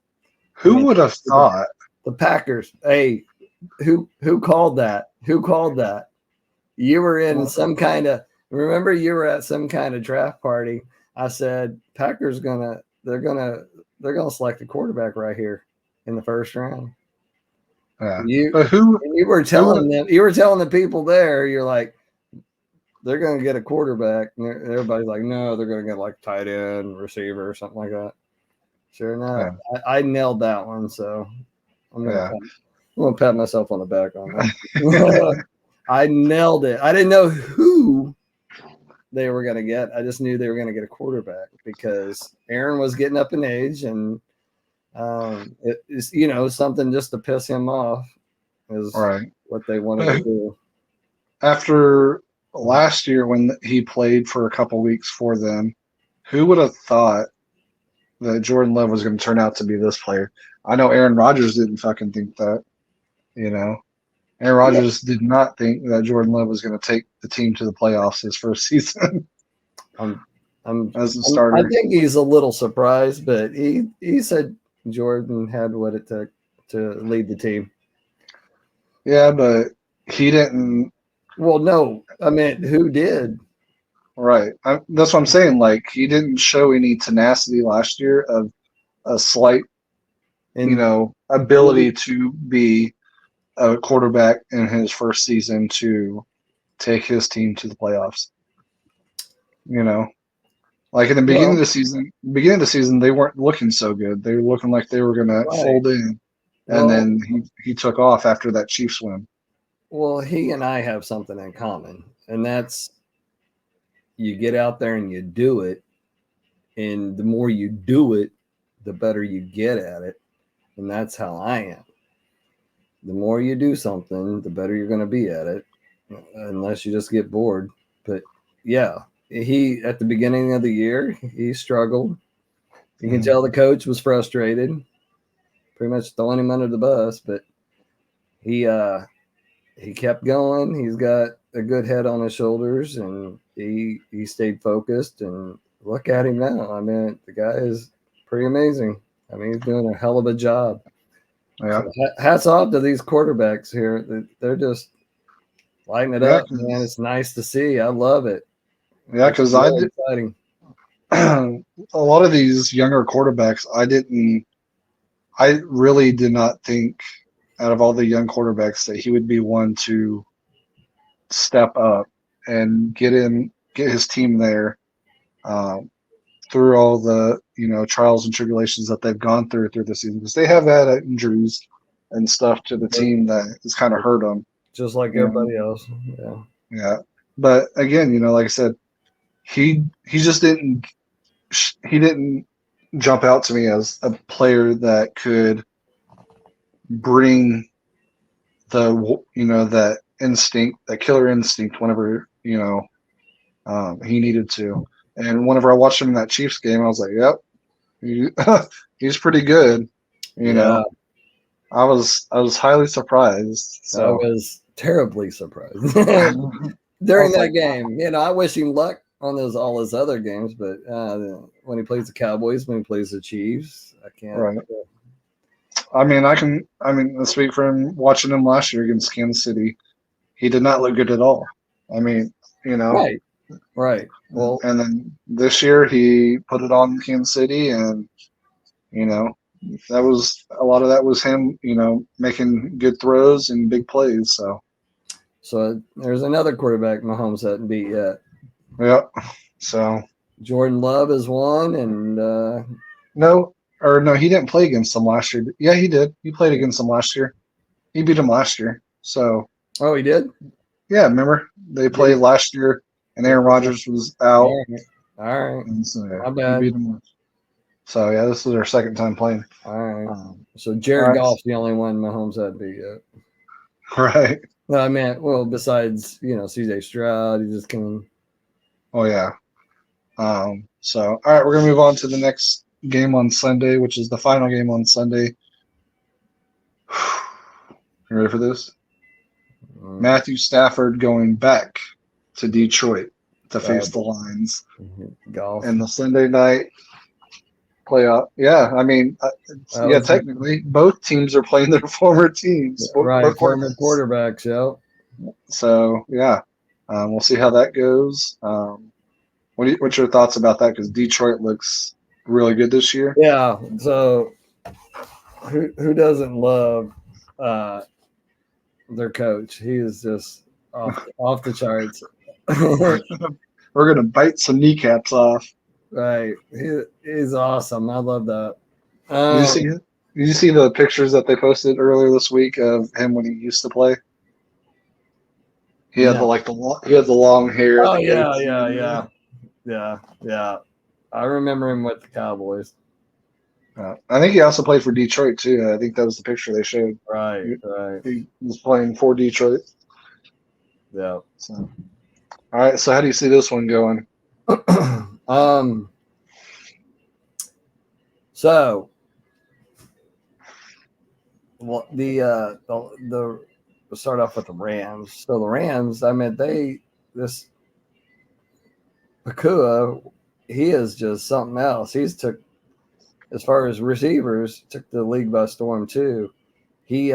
Who would have thought? The Packers. Hey, who called that? Who called that? You were in some kind of. Remember, you were at some kind of draft party. I said Packers they're gonna select a quarterback right here in the first round. Yeah. You were telling the people there, you're like, they're going to get a quarterback. And everybody's like, no, they're going to get like tight end, receiver, or something like that. Sure enough, I nailed that one. So I'm going to pat myself on the back on that. I nailed it. I didn't know who they were going to get. I just knew they were going to get a quarterback because Aaron was getting up in age and it is, something just to piss him off is what they wanted to do. After last year when he played for a couple weeks for them, who would have thought that Jordan Love was going to turn out to be this player? I know Aaron Rodgers didn't fucking think that, Aaron Rodgers did not think that Jordan Love was going to take the team to the playoffs his first season. As a starter. I think he's a little surprised, but he said Jordan had what it took to lead the team. Yeah, but he didn't. Well, no. I mean, who did? Right. That's what I'm saying. Like, he didn't show any tenacity last year of a slight, ability to be a quarterback in his first season to take his team to the playoffs. Like in the beginning of the season, they weren't looking so good. They were looking like they were going to fold in, and then he took off after that Chiefs win. Well, he and I have something in common, and that's you get out there and you do it, and the more you do it, the better you get at it, and that's how I am. The more you do something, the better you're going to be at it, unless you just get bored. But yeah. He at the beginning of the year, he struggled. You can tell the coach was frustrated, pretty much throwing him under the bus, but he kept going. He's got a good head on his shoulders, and he stayed focused. And look at him now. I mean, the guy is pretty amazing. I mean, he's doing a hell of a job. Yeah. So hats off to these quarterbacks here. They're just lighting it up, man. It's nice to see. I love it. Yeah, because a lot of these younger quarterbacks, I really did not think out of all the young quarterbacks that he would be one to step up and get his team there through all the trials and tribulations that they've gone through the season, because they have had injuries and stuff to the team that has kind of hurt them, just like everybody else. Yeah. But again, like I said, he just didn't jump out to me as a player that could bring that instinct, that killer instinct whenever he needed to. And whenever I watched him in that Chiefs game, I was like, yep, he's pretty good. I was highly surprised. So. I was terribly surprised during that game. I wish him luck on those all his other games, but when he plays the Cowboys, when he plays the Chiefs, I can't. Right. I mean, speak for him. Watching him last year against Kansas City, he did not look good at all. I mean, Right. Well, and then this year he put it on Kansas City, and that was a lot of that was him, making good throws and big plays. So there's another quarterback Mahomes hasn't beat yet. Yep. So Jordan Love is one, and no, he didn't play against them last year. Yeah, he did. He played against them last year. He beat him last year. So he did. yeah, remember they played last year, and Aaron Rodgers was out. All right. And so, My bad. he beat him. So yeah, this is their second time playing. All right. So Jared Goff's the only one Mahomes hasn't beat yet. Right. No, I mean, well, besides CJ Stroud, he just came. Oh yeah. So all right, we're gonna move on to the next game on Sunday, which is the final game on Sunday. You ready for this? Matthew Stafford going back to Detroit to face the Lions. Golf. And the Sunday night playoff. Yeah, I mean, technically, both teams are playing their former teams. Right, former quarterbacks, yeah. So, yeah, we'll see how that goes. What's your thoughts about that? Because Detroit looks really good this year. Yeah, so who doesn't love their coach? He is just off the charts. We're gonna bite some kneecaps off. Right, he's awesome. I love that. Did you see the pictures that they posted earlier this week of him when he used to play? He had the long hair. Oh yeah. I remember him with the Cowboys. I think he also played for Detroit too. I think that was the picture they showed. Right. He was playing for Detroit. Yeah. So, all right. So how do you see this one going? So, well, the we'll start off with the Rams. So the Rams, I mean, this Pakua, he is just something else. He's took, as far as receivers, took the league by storm too. He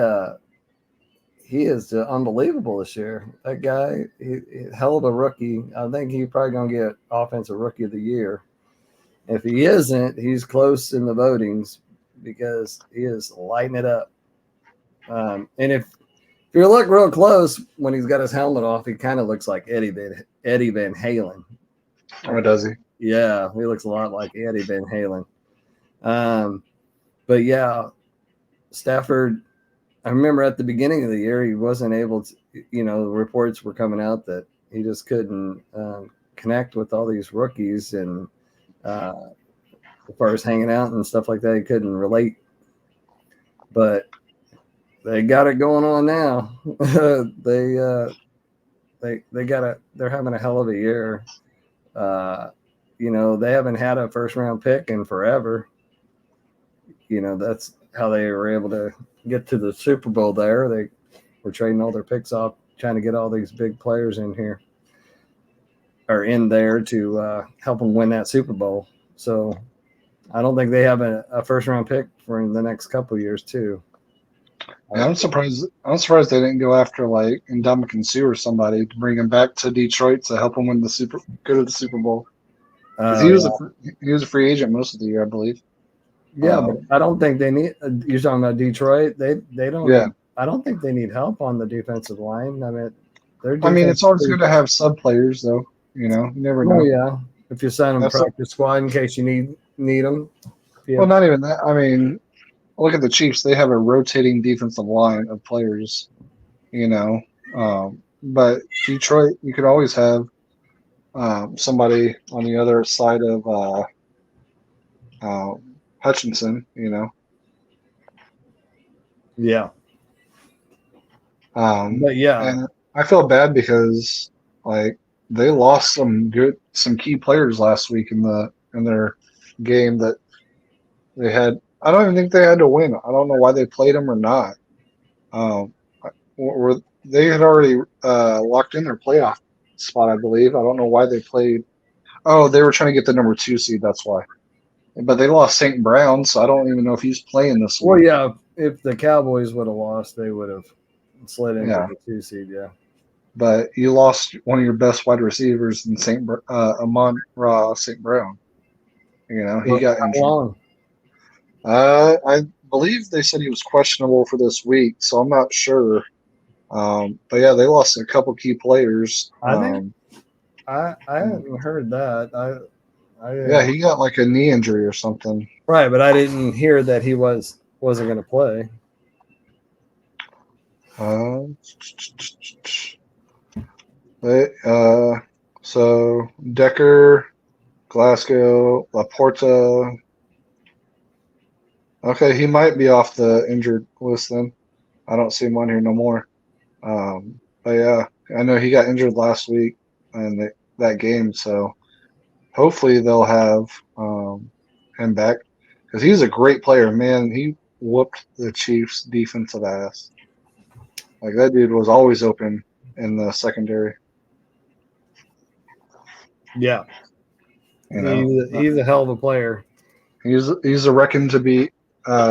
is unbelievable this year. That guy, hell of a rookie. I think he's probably going to get Offensive Rookie of the Year. If he isn't, he's close in the votings because he is lighting it up. And if you look real close, when he's got his helmet off, he kind of looks like Eddie Van Halen. Or does he? Yeah, he looks a lot like Eddie Van Halen. But yeah, Stafford, I remember at the beginning of the year, he wasn't able to, the reports were coming out that he just couldn't connect with all these rookies. And as far as hanging out and stuff like that, he couldn't relate. But they got it going on now. They're having a hell of a year. They haven't had a first round pick in forever. That's how they were able to get to the Super Bowl there. They were trading all their picks off, trying to get all these big players in there to help them win that Super Bowl. So I don't think they have a first round pick for the next couple of years too. Yeah, I'm surprised they didn't go after like Ndamukong Suh or somebody to bring him back to Detroit to help him go to the Super Bowl. He was a free agent most of the year, I believe. Yeah, but I don't think they need. You're talking about Detroit. They don't. Yeah. I don't think they need help on the defensive line. I mean, it's always good to have sub players, though. You never know. Oh yeah, if you sign them practice squad in case you need them. Yeah. Well, not even that. I mean, look at the Chiefs. They have a rotating defensive line of players. But Detroit, you could always have somebody on the other side of Hutchinson, Yeah. But yeah, and I feel bad because they lost some key players last week in their game that they had. I don't even think they had to win. I don't know why they played them or not. They had already locked in their playoff spot, I believe. I don't know why they played Oh, they were trying to get the number 2 seed. That's why. But they lost St. Brown, so I don't even know if he's playing this week. Well, yeah, if the Cowboys would have lost, they would have slid into the 2 seed. Yeah. But you lost one of your best wide receivers in Amon-Ra St. Brown. You know, he got injured. How long? I believe they said he was questionable for this week, so I'm not sure. But yeah, they lost a couple key players. I think I hadn't heard that. Yeah, he got like a knee injury or something. Right, but I didn't hear that he wasn't going to play. So Decker, Glasgow, Laporta. Okay, he might be off the injured list then. I don't see him on here no more. But yeah, I know he got injured last week in that game, so hopefully they'll have him back because he's a great player, man. He whooped the Chiefs' defensive ass. Like that dude was always open in the secondary. Yeah, he's a hell of a player. He's a reckon to be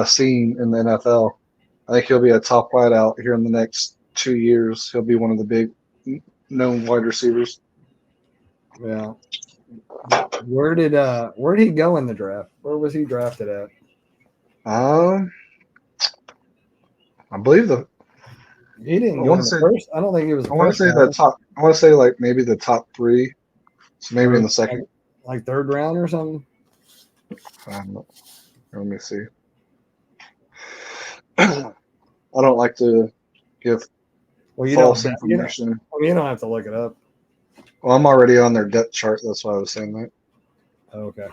seen in the NFL. I think he'll be a top wideout here in the next 2 years. He'll be one of the big known wide receivers. Yeah. Where did he go in the draft? Where was he drafted at? I believe he didn't go in the first. I don't think he was. I want to say the top. I want to say like maybe the top 3. So maybe in the second, like 3rd round or something. Let me see. I don't like to give false information. You don't have to look it up. Well, I'm already on their depth chart. That's why I was saying that. Okay.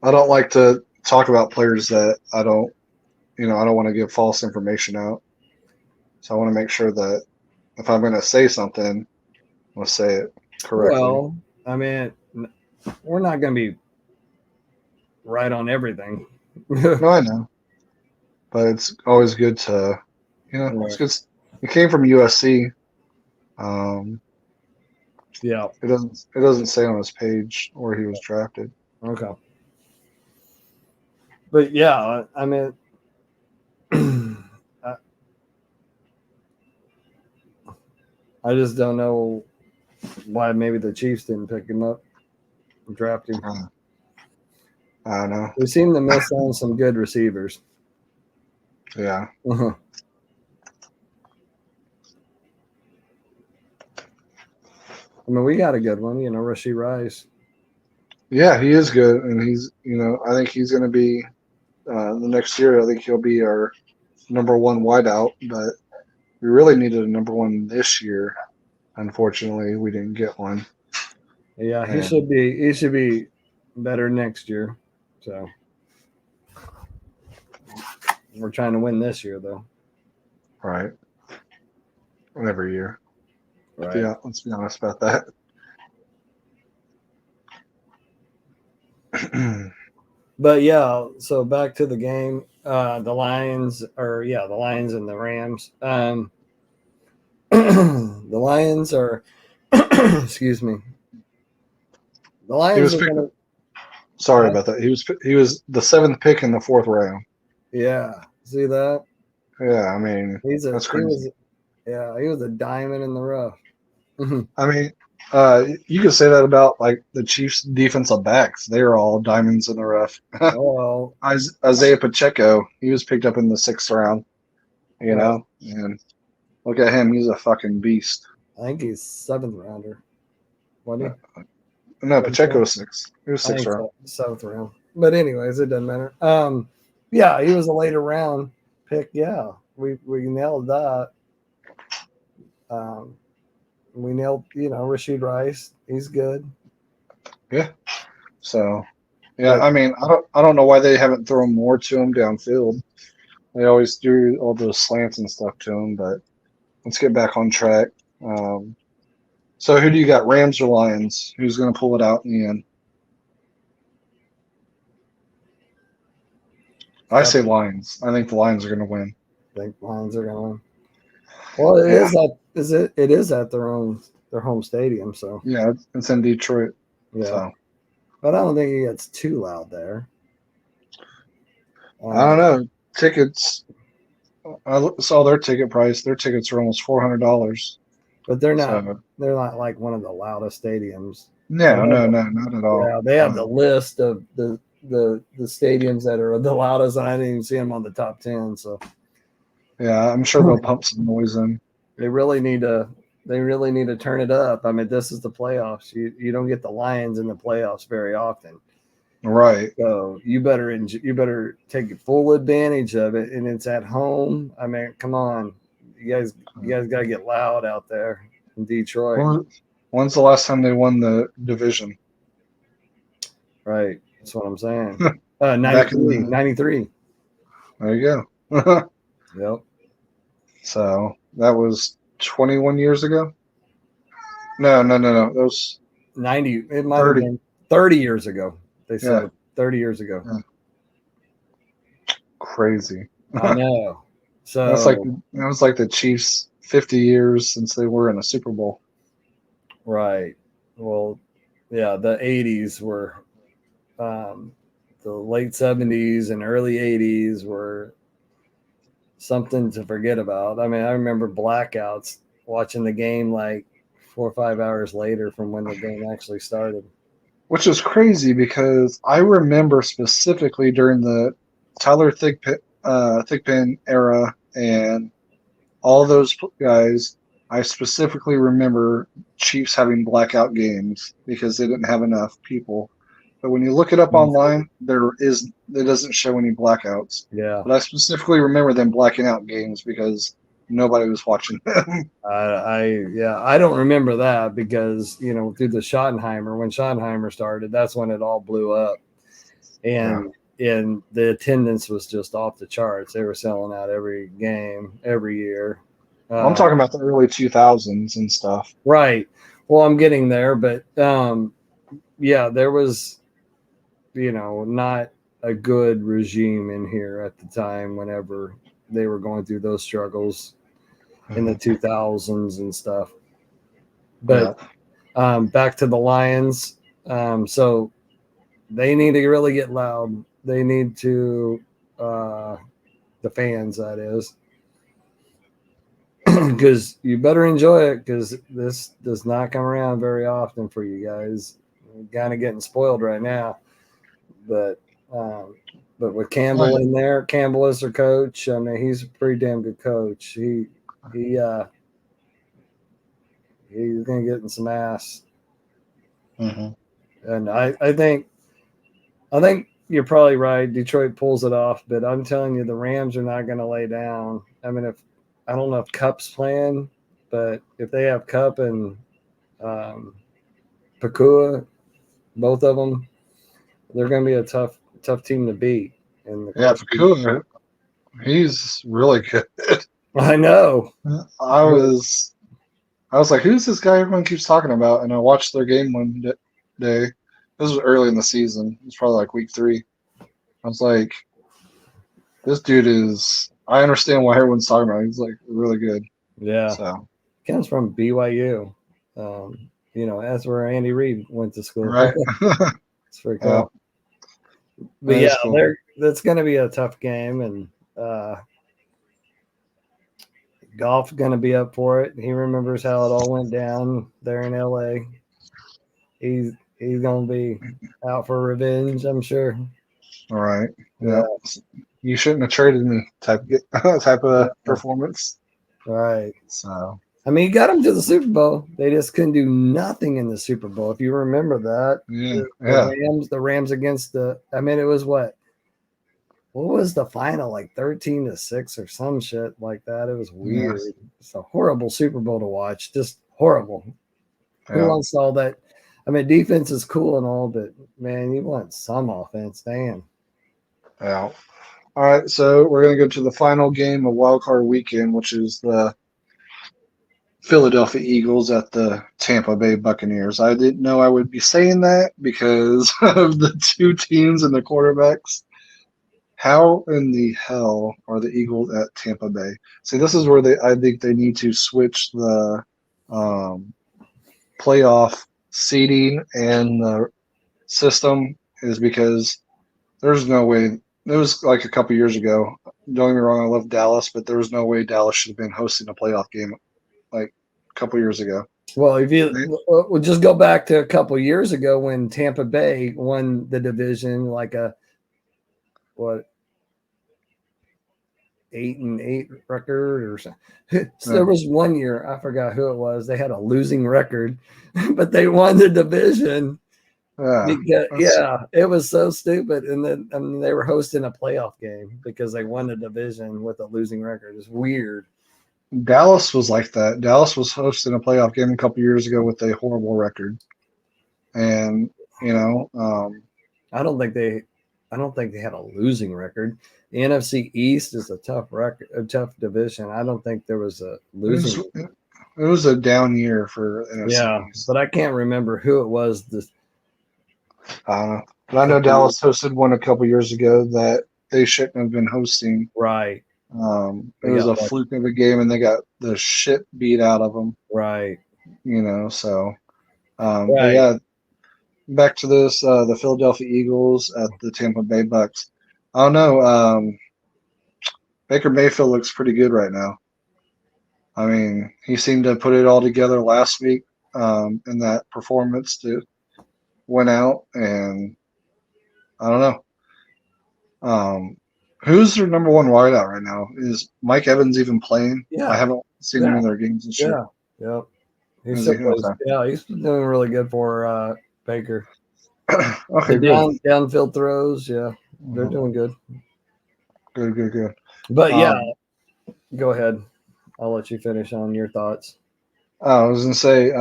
I don't like to talk about players that I don't want to give false information out. So I want to make sure that if I'm going to say something, I'll say it correctly. Well, I mean, we're not going to be right on everything. No, I know. But it's always good to, it's good. He came from USC. Yeah. It doesn't say on his page where he was drafted. Okay. But yeah, I mean, I just don't know why maybe the Chiefs didn't pick him up and draft him. I don't know. We seem to miss on some good receivers. Yeah. Uh-huh. I mean, we got a good one, Rashee Rice. Yeah, he is good, and he's, I think he's going to be the next year. I think he'll be our number 1 wideout, but we really needed a number 1 this year. Unfortunately, we didn't get one. Yeah, he should be better next year. So we're trying to win this year, though. Right. Every year. Right. Yeah, let's be honest about that. But yeah, so back to the game. The Lions and the Rams. The Lions are excuse me. The Lions Sorry about that. He was the 7th pick in the 4th round. Yeah. See that? Yeah, I mean, that's crazy. He was a diamond in the rough. I mean, you could say that about like the Chiefs' defensive backs. They are all diamonds in the rough. Well, Isaiah Pacheco, he was picked up in the 6th round. And look at him. He's a fucking beast. I think he's 7th rounder. Wasn't he? No, Pacheco was 6th. He was 6th round. 7th round. But anyways, it doesn't matter. Yeah, he was a later round pick. Yeah, we nailed that. We nailed, Rashee Rice. He's good. Yeah. So, yeah, I mean, I don't know why they haven't thrown more to him downfield. They always do all those slants and stuff to him, but let's get back on track. So who do you got, Rams or Lions? Who's going to pull it out in the end? I say Lions. I think the Lions are going to win. I think Lions are going to win. Well, it is at their own home stadium. So yeah, it's in Detroit. yeah, So but I don't think it gets too loud there. I don't know. Tickets. I saw their ticket price. Their tickets are almost $400. But they're not. So They're not like one of the loudest stadiums. no, not at all. Yeah, they have the list of the stadiums that are the loudest, and I didn't even see them on the top 10. So yeah, I'm sure they'll pump some noise in. they really need to. They really need to turn it up. I mean, this is the playoffs. You don't get the Lions in the playoffs very often. Right. So you better take full advantage of it, and it's at home. I mean, come on, you guys got to get loud out there in Detroit. When's the last time they won the division? Right, that's what I'm saying. 93. There you go. Yep. So that was 21 years ago. No. That was 90. It might have been 30 years ago. They said 30 years ago. Yeah. Crazy. I know. So that was like the Chiefs 50 years since they were in a Super Bowl. Right. Well, yeah, the 80s were the late 70s and early 80s were something to forget about. I mean, I remember blackouts watching the game like 4 or 5 hours later from when the game actually started. Which is crazy because I remember specifically during the Tyler Thigpen era and all those guys, I specifically remember Chiefs having blackout games because they didn't have enough people. But when you look it up online, it doesn't show any blackouts. Yeah. But I specifically remember them blacking out games because nobody was watching them. I don't remember that because, through the Schottenheimer, when Schottenheimer started, that's when it all blew up. And the attendance was just off the charts. They were selling out every game, every year. I'm talking about the early 2000s and stuff. Right. Well, I'm getting there, but there was, not a good regime in here at the time whenever they were going through those struggles in the 2000s and stuff. But back to the Lions. So they need to really get loud. They need to, the fans, that is, because you better enjoy it because this does not come around very often for you guys. You're kind of getting spoiled right now. But with Campbell in there, Campbell is their coach. I mean, he's a pretty damn good coach. He's gonna get in some ass. Mm-hmm. And I think you're probably right. Detroit pulls it off, but I'm telling you, the Rams are not gonna lay down. I mean, I don't know if Cup's playing, but if they have Cup and Pakua, both of them, they're going to be a tough team to beat. Pakua, he's really good. I know. I was like, who's this guy everyone keeps talking about? And I watched their game one day. This was early in the season. It was probably like week 3. I was like, this dude is. I understand why everyone's talking about him. He's like really good. Yeah. So he comes from BYU. That's where Andy Reid went to school. Right. It's pretty cool. But cool. That's going to be a tough game, and Goff's going to be up for it. He remembers how it all went down there in LA. He's going to be out for revenge, I'm sure. All right. Yeah. You shouldn't have traded me type of performance. Right. So I mean, he got them to the Super Bowl. They just couldn't do nothing in the Super Bowl. If you remember that. The Rams against it was what was the final? Like 13-6 or some shit like that. It was weird. Yes. It's a horrible Super Bowl to watch. Just horrible. Yeah. Who wants all that? I mean, defense is cool and all, but man, you want some offense, damn. Yeah. All right, so we're going to go to the final game of Wild Card Weekend, which is the Philadelphia Eagles at the Tampa Bay Buccaneers. I didn't know I would be saying that because of the two teams and the quarterbacks. How in the hell are the Eagles at Tampa Bay? See, this is where I think they need to switch the playoff seeding and the system is because there's no way. It was like a couple years ago. Don't get me wrong, I love Dallas, but there was no way Dallas should have been hosting a playoff game like a couple years ago. Well, if we'll just go back to a couple years ago when Tampa Bay won the division, like a 8-8 record or something. So there was one year, I forgot who it was. They had a losing record, but they won the division. Because, it was so stupid. And then they were hosting a playoff game because they won the division with a losing record. It's weird. Dallas was like that. Dallas was hosting a playoff game a couple years ago with a horrible record, and I don't think they had a losing record. The NFC East is a tough division. I don't think there was a losing. It was a down year for NFC East. But I can't remember who it was. I don't know. But I know Dallas hosted one a couple years ago that they shouldn't have been hosting. Right. It was a fluke of a game, and they got the shit beat out of them. Right. So. But yeah, back to this, the Philadelphia Eagles at the Tampa Bay Bucks. I don't know. Baker Mayfield looks pretty good right now. I mean, he seemed to put it all together last week in that performance to win out, and I don't know. Who's their number one wideout right now? Is Mike Evans even playing? Yeah. I haven't seen him in their games this year. Yeah. He's doing really good for Baker. Okay, downfield throws, they're doing good. Good. But go ahead. I'll let you finish on your thoughts. I was gonna say,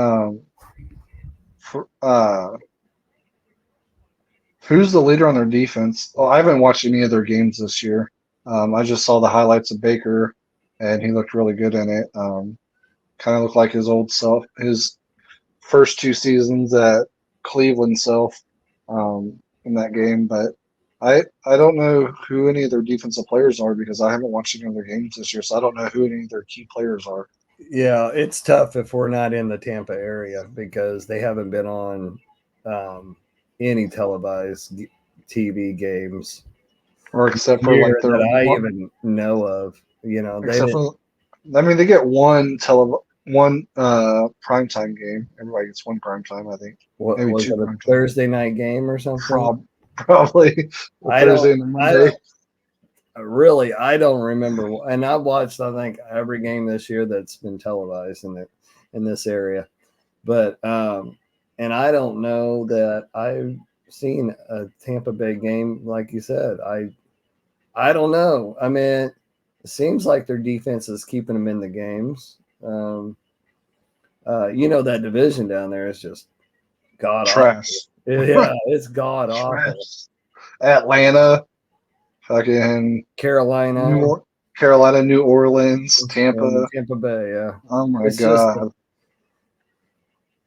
who's the leader on their defense? Oh, I haven't watched any of their games this year. I just saw the highlights of Baker, and he looked really good in it. Kind of looked like his old self, his first two seasons at Cleveland self in that game. But I don't know who any of their defensive players are because I haven't watched any of their games this year, so I don't know who any of their key players are. Yeah, it's tough if we're not in the Tampa area because they haven't been on any televised TV games, or except for like that I even know of. They get one primetime game. Everybody gets one primetime, I think. What was it, a Thursday night game or something? Probably Thursday and Monday. I don't remember. And I've watched, I think, every game this year that's been televised in this area. But and I don't know that I've seen a Tampa Bay game like you said. I don't know. I mean, it seems like their defense is keeping them in the games. That division down there is just god trash. Awful. Yeah, it's god awful. Atlanta, fucking Carolina, New Orleans, Tampa Bay. Yeah. Oh my god.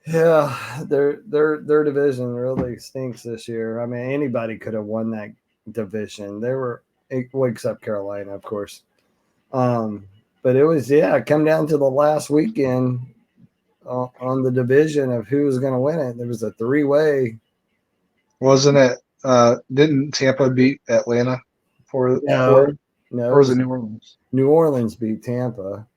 Their division really stinks this year. I mean, anybody could have won that division. Except Carolina, of course. But it was come down to the last weekend on the division of who was going to win it. There was a 3-way. Wasn't it? Didn't Tampa beat Atlanta No, or was it New Orleans? New Orleans beat Tampa.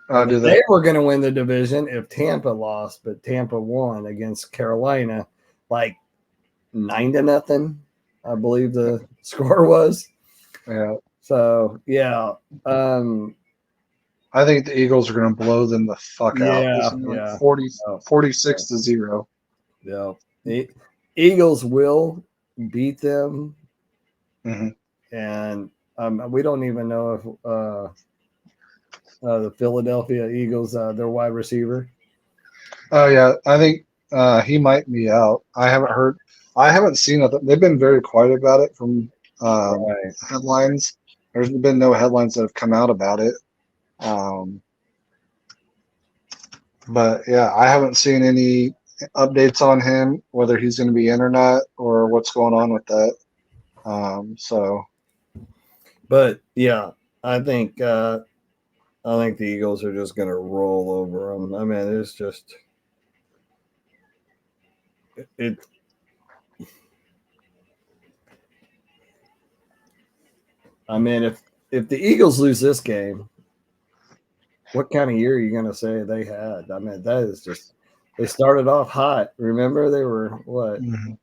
They were going to win the division if Tampa lost, but Tampa won against Carolina, like 9-0. I believe the score was. Yeah. So I think the Eagles are going to blow them the fuck out. Yeah. 46-0. Yeah. The Eagles will beat them. Mm-hmm. And we don't even know if the Philadelphia Eagles, their wide receiver. Oh, yeah. I think he might be out. I haven't seen it. They've been very quiet about it from headlines. There's been no headlines that have come out about it. But yeah, I haven't seen any updates on him, whether he's going to be in or not, or what's going on with that. But yeah, I think the Eagles are just going to roll over them. I mean, it's just it I mean, if the Eagles lose this game, what kind of year are you going to say they had? I mean, that is just they started off hot. Remember, they were what? Mm-hmm.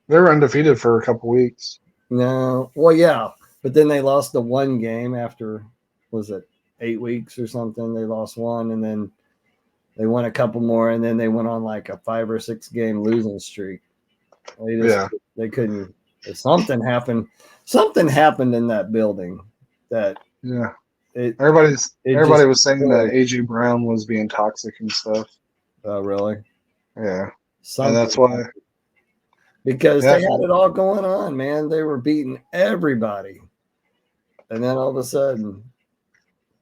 They were undefeated for a couple weeks. No, well, yeah, but then they lost the one game after was it 8 weeks or something? They lost one, and then they won a couple more, and then they went on like a 5 or 6 game losing streak. They couldn't. Something happened. Something happened in that building that everybody was saying that AJ Brown was being toxic and stuff. Oh, really? Yeah. And that's why. Because they had it all going on, man. They were beating everybody. And then all of a sudden,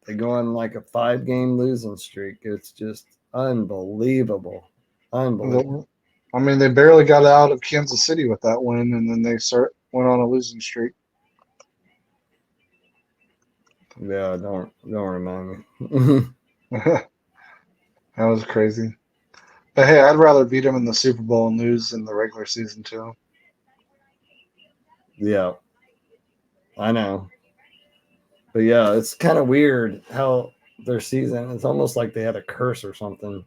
they go on like a 5 game losing streak. It's just unbelievable. Unbelievable. I mean, they barely got out of Kansas City with that win, and then they went on a losing streak. Yeah, don't remind me. That was crazy. But hey, I'd rather beat them in the Super Bowl and lose in the regular season too. Yeah, I know. But yeah, it's kind of weird how their season. It's almost like they had a curse or something.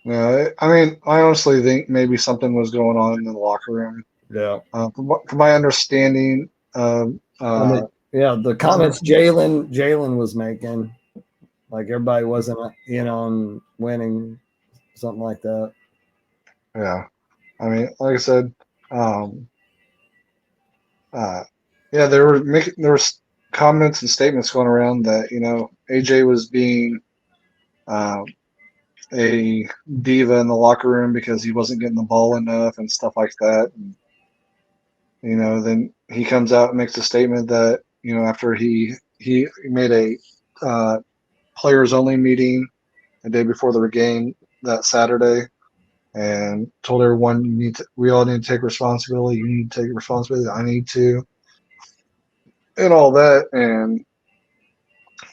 Yeah, I mean, I honestly think maybe something was going on in the locker room. Yeah. From my understanding, the comments Jalen was making, like everybody wasn't on winning, something like that. Yeah, I mean, like I said, there were comments and statements going around that AJ was being a diva in the locker room because he wasn't getting the ball enough and stuff like that. And, then he comes out and makes a statement that after he made a players only meeting the day before the game that Saturday, and told everyone we all need to take responsibility. You need to take responsibility. I need to, and all that. And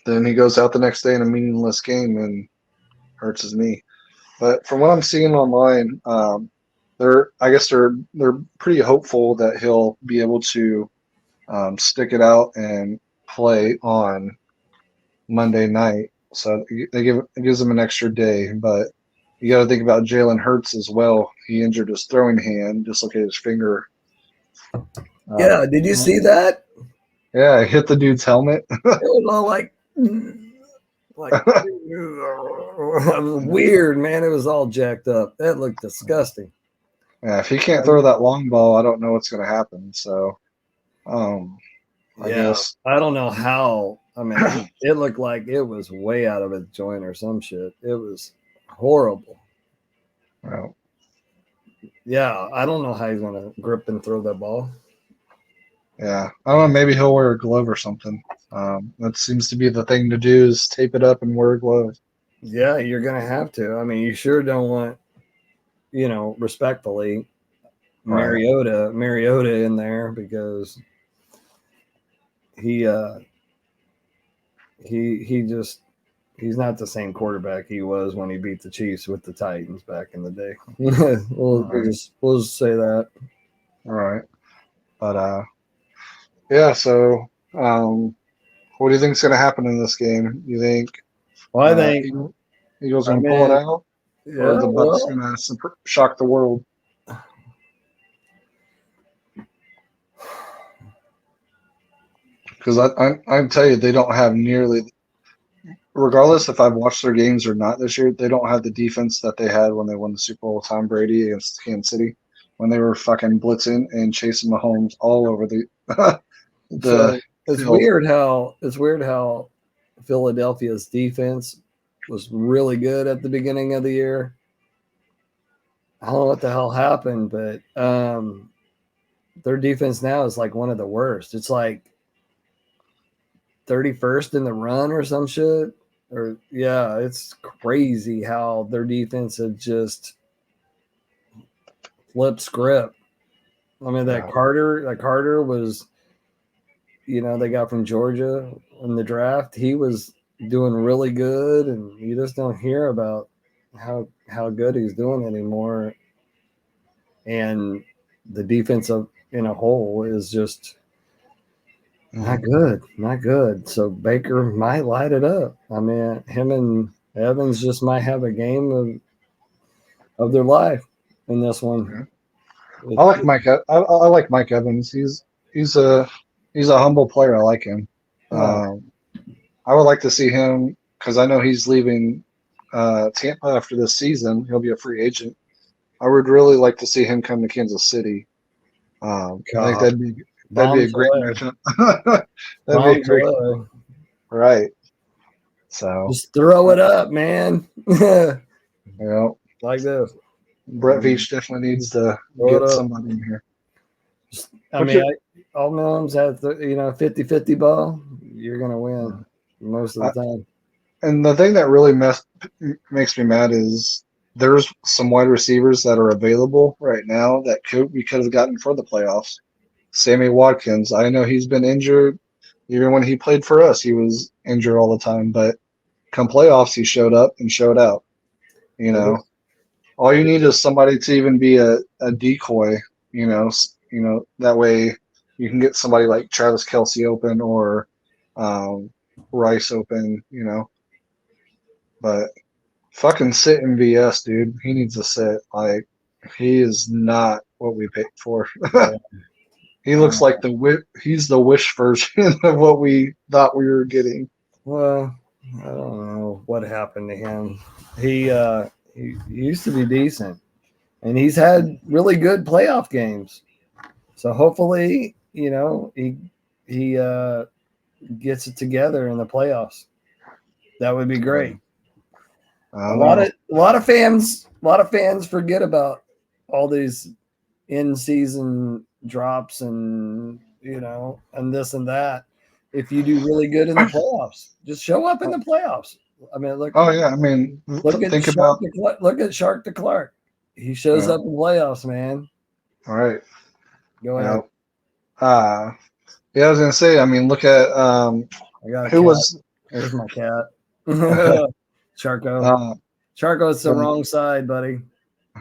then he goes out the next day in a meaningless game and hurts his knee. But from what I'm seeing online, they're pretty hopeful that he'll be able to stick it out and play on Monday night. So it gives him an extra day. But you got to think about Jalen Hurts as well. He injured his throwing hand, dislocated his finger. Yeah, did you see that? Yeah, it hit the dude's helmet. It was all like weird, man. It was all jacked up. That looked disgusting. Yeah, if he can't throw that long ball, I don't know what's going to happen. So, I guess. I don't know how. I mean, it looked like it was way out of its joint or some shit. It was horrible. Well, yeah, I don't know how he's going to grip and throw that ball. Yeah, I don't know. Maybe he'll wear a glove or something. That seems to be the thing to do is tape it up and wear a glove. Yeah, you're going to have to. I mean, you sure don't want, respectfully, Mariota in there because he's not the same quarterback he was when he beat the Chiefs with the Titans back in the day. We'll just say that. All right. But yeah, so what do you think is going to happen in this game? You think I think Eagles going to pull it out? Yeah, or the Bucks going to shock the world? Because I tell you, they don't have nearly, regardless if I've watched their games or not this year, they don't have the defense that they had when they won the Super Bowl with Tom Brady against Kansas City, when they were fucking blitzing and chasing Mahomes all over the it's weird how Philadelphia's defense was really good at the beginning of the year. I don't know what the hell happened, but their defense now is like one of the worst. It's like 31st in the run or some shit. It's crazy how their defense had just flipped script. I mean, that Carter was, they got from Georgia in the draft. He was doing really good, and you just don't hear about how good he's doing anymore. and the defense in a whole is just not good. So Baker might light it up. I mean, him and Evans just might have a game of their life in this one. I like Mike. I like Mike Evans. He's a humble player. I like him. I would like to see him because I know he's leaving Tampa after this season. He'll be a free agent. I would really like to see him come to Kansas City. I think that'd be a great matchup. That'd be a great, right? So just throw it up, man. Like this. Brett Veach definitely needs to get somebody in here. I mean, all Mills has 50-50 ball. You're gonna win most of the time. And the thing that really makes me mad is there's some wide receivers that are available right now that we could have gotten for the playoffs. Sammy Watkins, I know he's been injured. Even when he played for us, he was injured all the time. But come playoffs, he showed up and showed out. All you need is somebody to even be a decoy. That way you can get somebody like Travis Kelce open or Rice open. But fucking sit in VS, dude. He needs to sit. Like, he is not what we paid for. He looks like he's the Wish version of what we thought we were getting. Well, I don't know what happened to him. He used to be decent, and he's had really good playoff games. So hopefully, he gets it together in the playoffs. That would be great. A lot of fans forget about all these in-season drops and and this and that. If you do really good in the playoffs, just show up in the playoffs. I mean, look. Oh yeah, I mean, look at Shark to Clark. He shows up in playoffs, man. All right, go ahead. I was gonna say. I mean, look at There's my cat. Charco. Charco's the wrong side, buddy.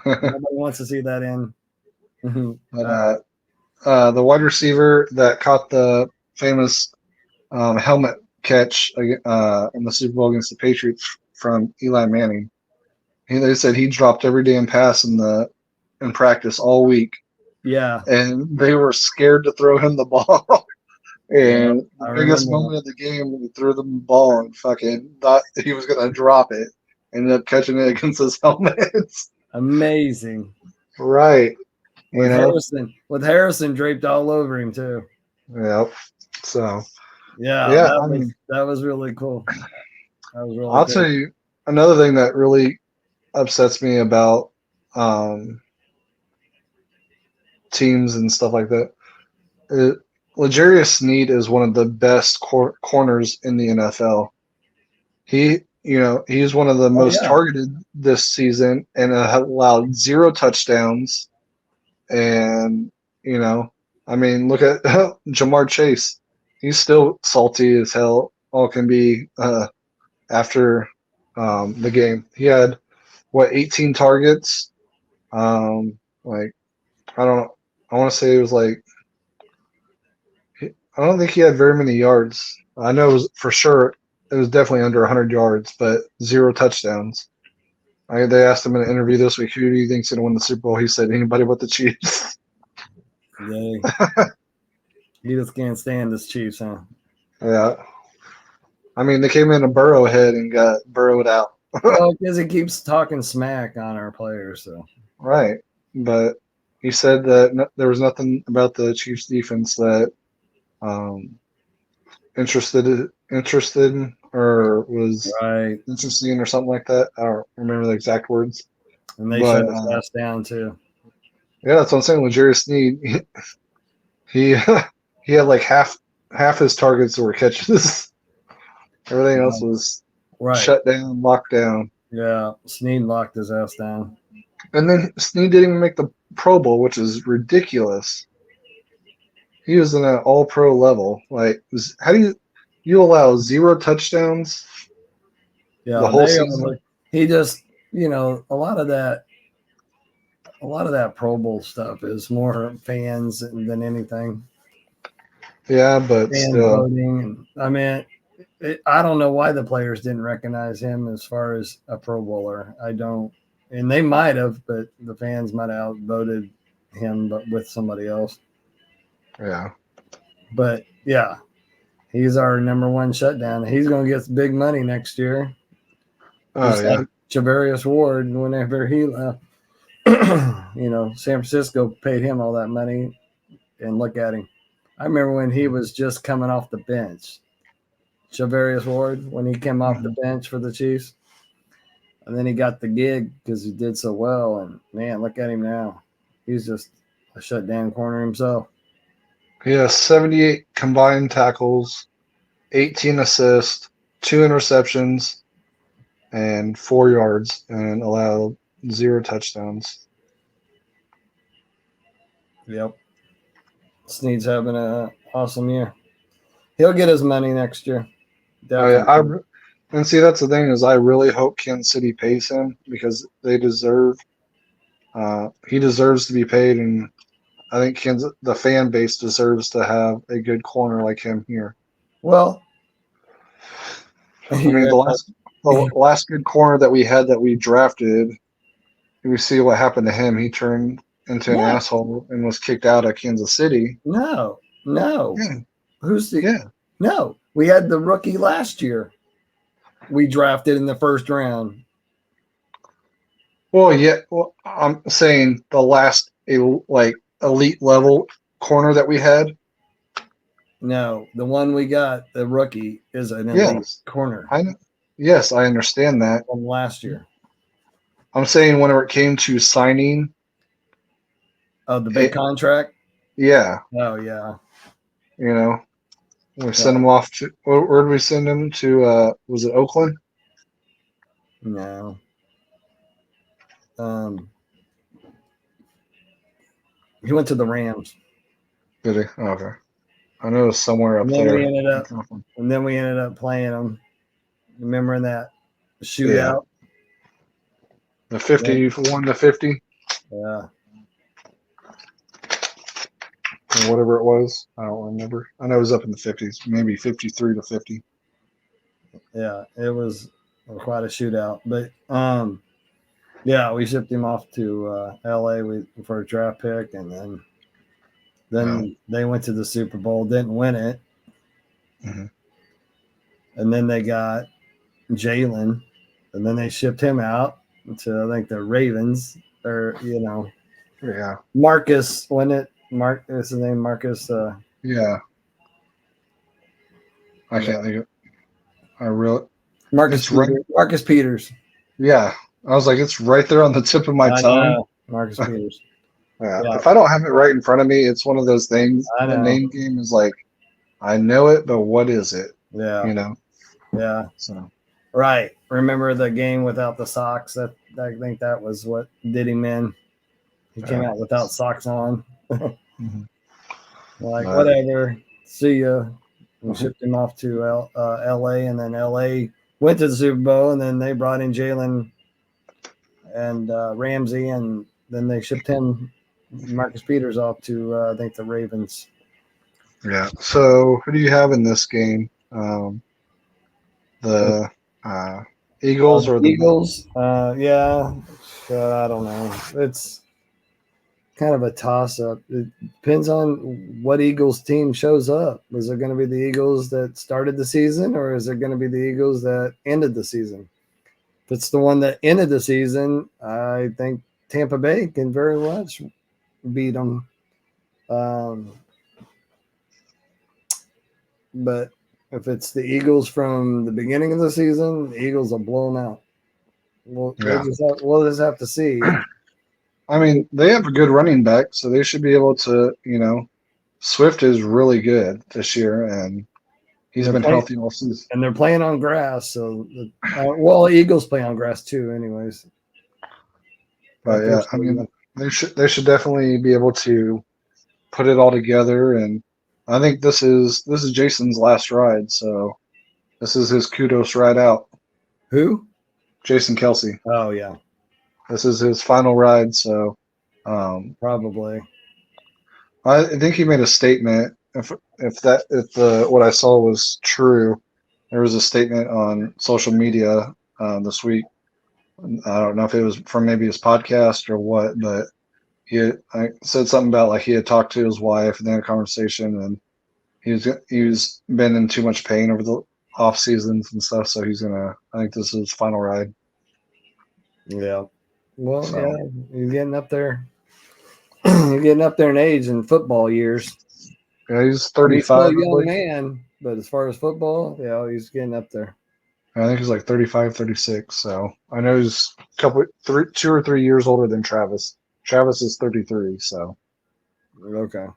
Nobody wants to see that in. But the wide receiver that caught the famous helmet catch in the Super Bowl against the Patriots from Eli Manning, they said he dropped every damn pass in practice all week. Yeah, and they were scared to throw him the ball. And the biggest moment of the game, he threw them the ball and fucking thought he was gonna drop it. Ended up catching it against his helmet. Amazing, right? With Harrison draped all over him too. Yep. So that was really cool. I'll tell you another thing that really upsets me about teams and stuff like that. L'Jarius Sneed is one of the best corners in the NFL. He's one of the most targeted this season and allowed 0 touchdowns. And, I mean, look at Jamar Chase. He's still salty as hell. All can be after the game. He had, 18 targets? I want to say it was I don't think he had very many yards. I know it was for sure. It was definitely under 100 yards, but 0 touchdowns. They asked him in an interview this week, who do you think's going to win the Super Bowl? He said, anybody but the Chiefs. He just can't stand this Chiefs, huh? Yeah. I mean, they came in a Burrow head and got burrowed out. Well, because he keeps talking smack on our players. So. Right. But he said that there was nothing about the Chiefs defense that interested or was interesting or something like that. I don't remember the exact words. And they shut his ass down too. Yeah, that's what I'm saying. L'Jarius Sneed, he had half his targets were catches. Everything else was shut down, locked down. Yeah, Sneed locked his ass down. And then Sneed didn't even make the Pro Bowl, which is ridiculous. He was in an all-pro level. How do you allow 0 touchdowns? Yeah, the whole season. He just, a lot of that. a lot of that Pro Bowl stuff is more fans than anything. Yeah, but Fan still. voting. I mean, I don't know why the players didn't recognize him as far as a Pro Bowler. I don't, and they might have, but the fans might have outvoted him, but with somebody else. Yeah. But yeah, he's our number one shutdown. He's going to get big money next year. Oh, yeah. Like Javarius Ward, whenever he left, San Francisco paid him all that money, and look at him. I remember when he was just coming off the bench. Javarius Ward, when he came off the bench for the Chiefs. And then he got the gig because he did so well. And, man, look at him now. He's just a shutdown corner himself. He has 78 combined tackles, 18 assists, 2 interceptions, and 4 yards, and allowed 0 touchdowns. Yep. Snead's having an awesome year. He'll get his money next year. Definitely. Oh, yeah. And see, that's the thing is I really hope Kansas City pays him because they deserve he deserves to be paid, and I think the fan base deserves to have a good corner like him here. Well, I mean, the last good corner that we had that we drafted, we see what happened to him. He turned into an asshole and was kicked out of Kansas City. No. Yeah. Who's the? Yeah. No, we had the rookie last year. We drafted in the first round. Well, yeah. Well, I'm saying the last elite level corner that we had. No, the one we got, the rookie, is an elite corner. Yes, I understand that. From last year. I'm saying whenever it came to signing. Oh, the big contract? Yeah. Oh, yeah. We sent him off to where did we send him to? Was it Oakland? No. He went to the Rams. Did he? Oh, okay. I know it was somewhere up there. And then we ended up playing him. Remember in that shootout? The 50 won the 50. Yeah. Or whatever it was. I don't remember. I know it was up in the 50s, maybe 53 to 50. Yeah, it was quite a shootout. But we shipped him off to LA for a draft pick, and then they went to the Super Bowl, didn't win it. Mm-hmm. And then they got Jalen, and then they shipped him out to, I think, the Ravens, Marcus, wasn't it? Is his name Marcus? Yeah. I can't think of it. Marcus Peters. Yeah. I was like, it's right there on the tip of my tongue. Marcus Peters. Yeah. If I don't have it right in front of me, it's one of those things. The name game is like, I know it, but what is it? Yeah. Yeah. So. Right. Remember the game without the socks? I think that was what did him in. He came out without socks on. Mm-hmm. Whatever. See ya. We shipped him off to LA, and then LA went to the Super Bowl, and then they brought in Jalen and Ramsey, and then they shipped him, Marcus Peters, off to I think the Ravens. Yeah. So who do you have in this game? The Eagles or the Eagles? I don't know. It's kind of a toss-up. It depends on what Eagles team shows up. Is it going to be the Eagles that started the season, or is it going to be the Eagles that ended the season? If it's the one that ended the season, I think Tampa Bay can very much beat them. But if it's the Eagles from the beginning of the season, the Eagles will blow them out. We'll just have to see. I mean, they have a good running back, so they should be able to, Swift is really good this year, and he's been healthy all season. And they're playing on grass, so Eagles play on grass too, anyways. But yeah, I mean, they should definitely be able to put it all together, and I think this is Jason's last ride, so this is his kudos ride out. Who? Jason Kelce. Oh yeah. This is his final ride, so Probably. I think he made a statement. If what I saw was true, there was a statement on social media this week. I don't know if it was from maybe his podcast or what, but I said something about like he had talked to his wife and they had a conversation, and he's been in too much pain over the off seasons and stuff, so I think this is his final ride. Yeah. Well, so. Yeah, he's getting up there. He's getting up there in age in football years. Yeah, he's 35. He's still a young man, but as far as football, yeah, he's getting up there. I think he's like 35, 36. So I know he's 2 or 3 years older than Travis. Travis is 33. So okay,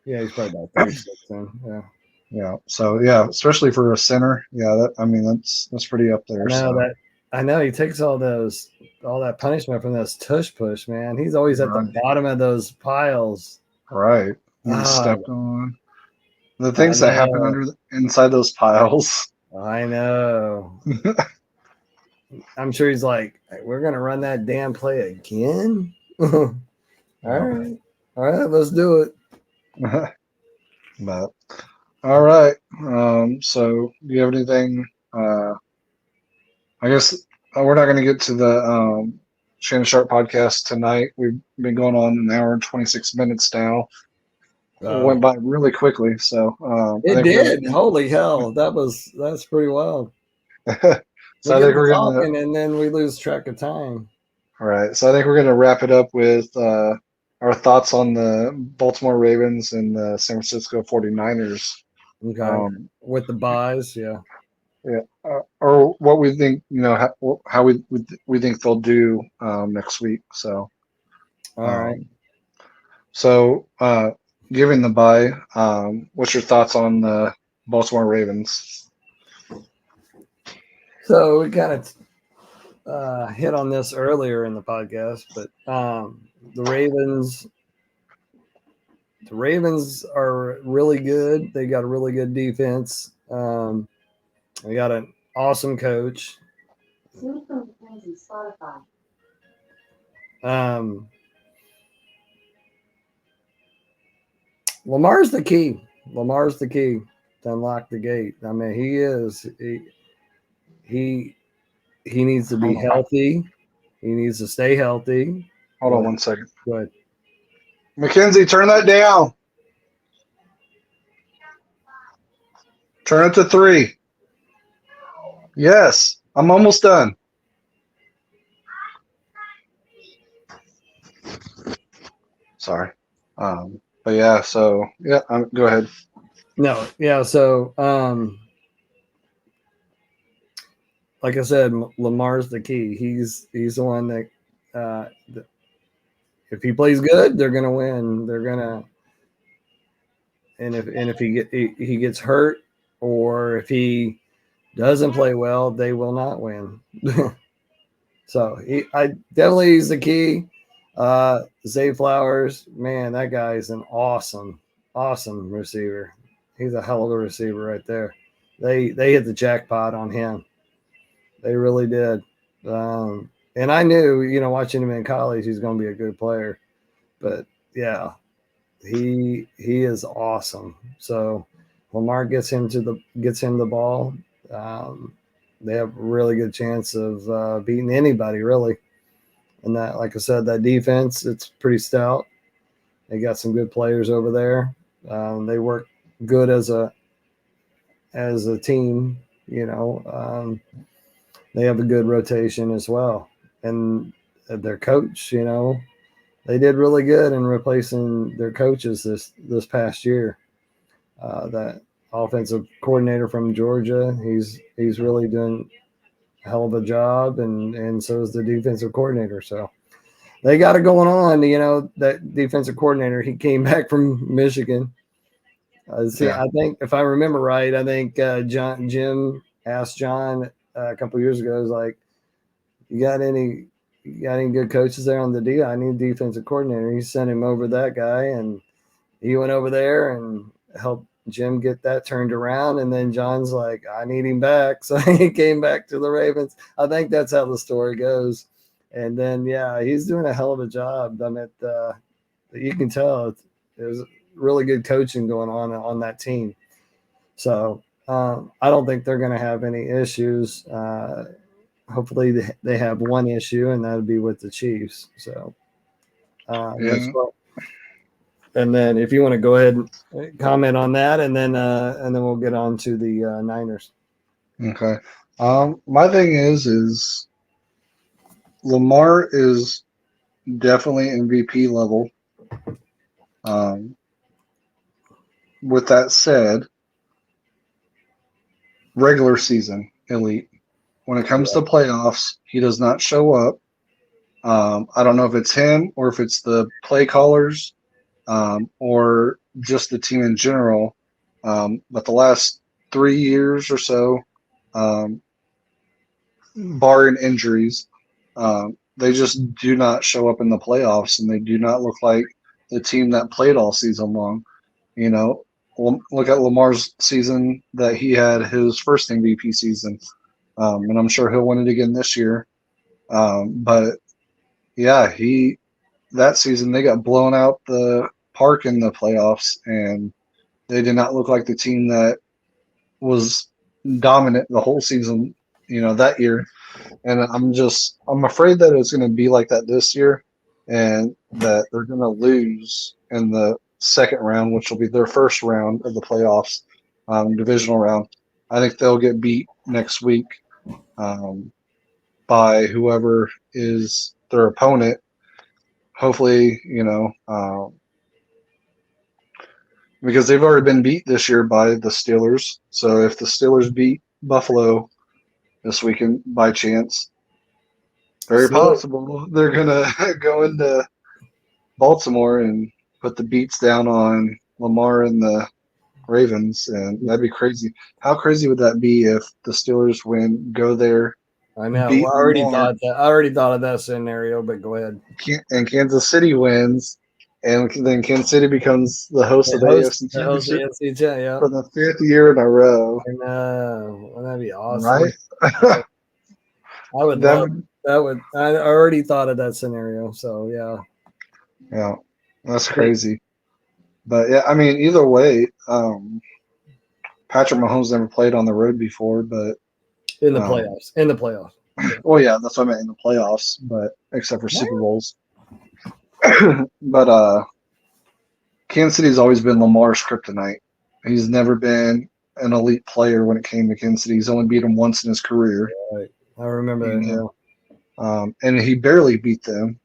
yeah, he's probably about 36 then. Yeah. Yeah. So yeah, especially for a center, yeah. That's pretty up there. I know he takes all that punishment from this tush push, man. He's always at the bottom of those piles. Right. He's stepped on. The things that happen inside those piles. I know. I'm sure he's like, we're gonna run that damn play again. All right, let's do it. But all right. So do you have anything? I guess we're not going to get to the Shannon Sharp podcast tonight. We've been going on an hour and 26 minutes now. It went by really quickly. So it did. Holy hell, that's pretty wild. So I think we're talking, and then we lose track of time. All right. So I think we're going to wrap it up with our thoughts on the Baltimore Ravens and the San Francisco 49ers. Okay. With the buys, yeah. Yeah, or what we think, how we think they'll do next week. So, all right. So, given the bye, what's your thoughts on the Baltimore Ravens? So we kind of hit on this earlier in the podcast, but the Ravens are really good. They got a really good defense. They got an awesome coach. Lamar's the key. Lamar's the key to unlock the gate. I mean, he is. He needs to be healthy. He needs to stay healthy. Hold on 1 second. Go ahead. Mackenzie, turn that down. Turn it to 3. Yes, I'm almost done. Sorry. But yeah, so yeah, go ahead. No, yeah, so like I said, Lamar's the key. He's the one that if he plays good, they're gonna win. They're gonna, and if he gets hurt, or if he doesn't play well, they will not win. So I definitely he's the key. Zay Flowers, man, that guy is an awesome receiver. He's a hell of a receiver right there. They hit the jackpot on him. They really did. And I knew, watching him in college, he's going to be a good player. But yeah, he is awesome. So Lamar gets him the ball. They have a really good chance of beating anybody, really. And that, like I said, that defense, it's pretty stout. They got some good players over there. They work good as a team. They have a good rotation as well. And their coach, they did really good in replacing their coaches this past year. That offensive coordinator from Georgia, he's really doing a hell of a job, and so is the defensive coordinator. So they got it going on. That defensive coordinator, he came back from Michigan. I think, if I remember right, Jim asked John a couple of years ago, was like, you got any good coaches there on the D? I need a defensive coordinator. He sent him over that guy, and he went over there and helped Jim get that turned around. And then John's like, I need him back. So he came back to the Ravens. I think that's how the story goes. And then, yeah, he's doing a hell of a job. I mean, you can tell there's really good coaching going on that team. So I don't think they're going to have any issues. Hopefully they have one issue, and that would be with the Chiefs. So that's what. And then if you want to go ahead and comment on that, and then we'll get on to the Niners. Okay. My thing is Lamar is definitely MVP level. With that said, regular season elite. When it comes to playoffs, he does not show up. I don't know if it's him or if it's the play callers or just the team in general. But the last 3 years or so, barring injuries, they just do not show up in the playoffs, and they do not look like the team that played all season long. You know, look at Lamar's season that he had his first MVP season, and I'm sure he'll win it again this year. But yeah, that season they got blown out the park in the playoffs, and they did not look like the team that was dominant the whole season, that year. And I'm afraid that it's going to be like that this year, and that they're going to lose in the second round, which will be their first round of the playoffs, divisional round. I think they'll get beat next week by whoever is their opponent. Hopefully, because they've already been beat this year by the Steelers. So if the Steelers beat Buffalo this weekend by chance, very possible they're going to go into Baltimore and put the beats down on Lamar and the Ravens, and that'd be crazy. How crazy would that be if the Steelers go there? I know. I already thought of that scenario, but go ahead. And Kansas City wins, and then Kansas City becomes the host of the AFC Championship for the 5th year in a row. I know. Well, that'd be awesome, right? I would love that. I already thought of that scenario, so yeah. Yeah, that's crazy. But yeah, I mean, either way, Patrick Mahomes never played on the road before, but in the playoffs. Well, yeah, that's what I meant, in the playoffs, but except for Super Bowls. But Kansas City's always been Lamar's kryptonite. He's never been an elite player when it came to Kansas City. He's only beat them once in his career. Right. I remember that. Yeah. And he barely beat them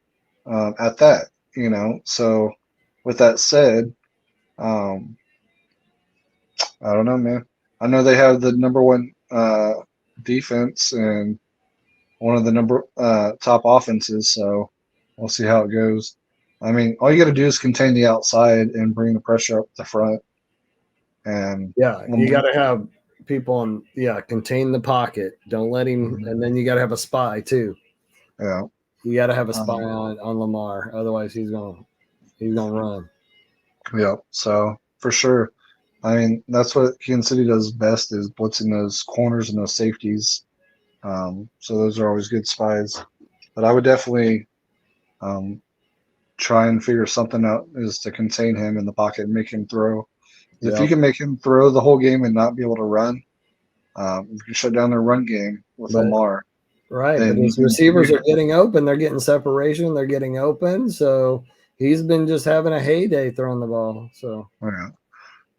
at that. So with that said, I don't know, man. I know they have the number one defense and one of the top offenses, so we'll see how it goes. I mean, all you got to do is contain the outside and bring the pressure up the front. And you got to have people contain the pocket. Don't let him, and then you got to have a spy too. Yeah, you got to have a spy on Lamar, otherwise he's gonna run. Yeah, so for sure. I mean, that's what Kansas City does best, is blitzing those corners and those safeties. So those are always good spies. But I would definitely try and figure something out, is to contain him in the pocket and make him throw. If you can make him throw the whole game and not be able to run, if you can shut down their run game with Lamar. Right, but his receivers are getting open. They're getting separation. They're getting open. So he's been just having a heyday throwing the ball. So yeah.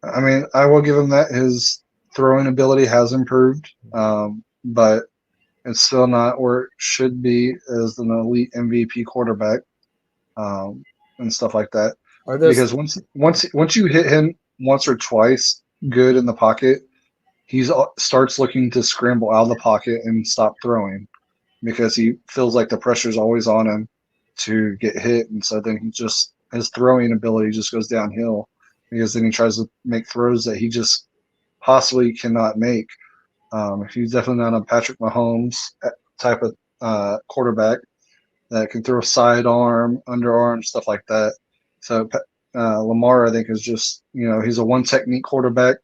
I mean, I will give him that. His throwing ability has improved, but it's still not where it should be as an elite MVP quarterback and stuff like that. Because once you hit him once or twice good in the pocket, he starts looking to scramble out of the pocket and stop throwing, because he feels like the pressure's always on him to get hit, and so then his throwing ability just goes downhill, because then he tries to make throws that he just possibly cannot make. He's definitely not a Patrick Mahomes type of quarterback that can throw sidearm, underarm, stuff like that. So Lamar, I think, is just, he's a one technique quarterback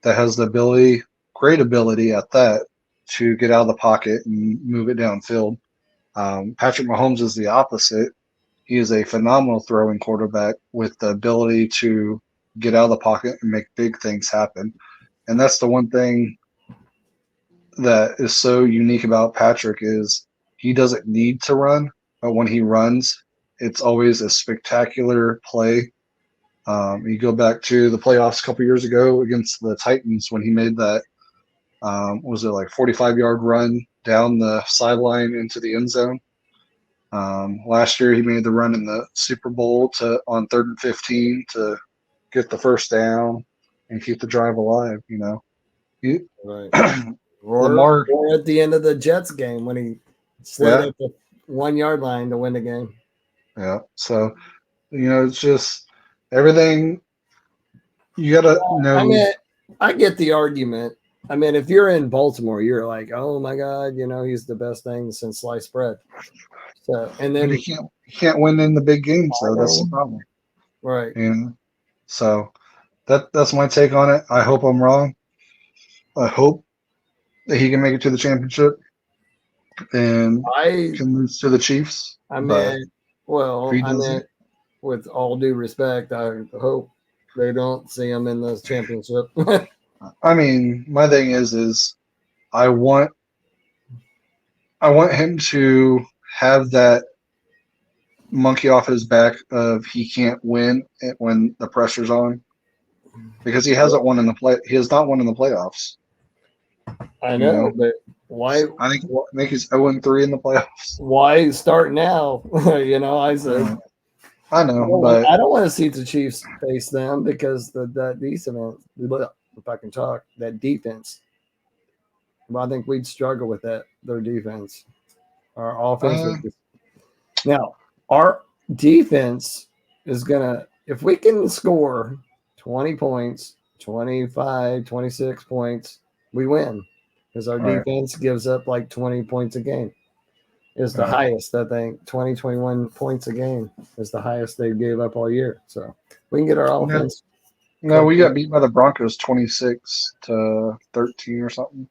that has the great ability at that, to get out of the pocket and move it downfield. Patrick Mahomes is the opposite. He is a phenomenal throwing quarterback with the ability to get out of the pocket and make big things happen. And that's the one thing that is so unique about Patrick is he doesn't need to run, but when he runs, it's always a spectacular play. You go back to the playoffs a couple years ago against the Titans when he made that, was it like 45-yard run down the sideline into the end zone? Last year he made the run in the Super Bowl on 3rd and 15 to get the first down and keep the drive alive. Right. Lamar, or at the end of the Jets game when he slid at the 1 yard line to win the game. Yeah. So, it's just everything you got to know. I mean, I get the argument. I mean, if you're in Baltimore, you're like, oh my God, he's the best thing since sliced bread. So, and then you can't win in the big games, so that's the problem. Right. So that's my take on it. I hope I'm wrong. I hope that he can make it to the championship and can lose to the Chiefs. I mean, with all due respect, I hope they don't see him in the championship. I mean, my thing is I want him to have that monkey off his back of he can't win when the pressure's on, because he hasn't won in the he has not won in the playoffs. I know, but why? I think he's 0-3 in the playoffs. Why start now? I said. I know, but I don't want to see the Chiefs face them because that defense. If I can talk, that defense. I think we'd struggle with that. Their defense, our offense. Now, our defense is gonna. If we can score 20 points, 25, 26 points, we win because our defense gives up like 20 points a game. Is the highest, I think. 20, 21 points a game is the highest they gave up all year. So we can get our offense. No, we got beat by the Broncos 26-13 or something.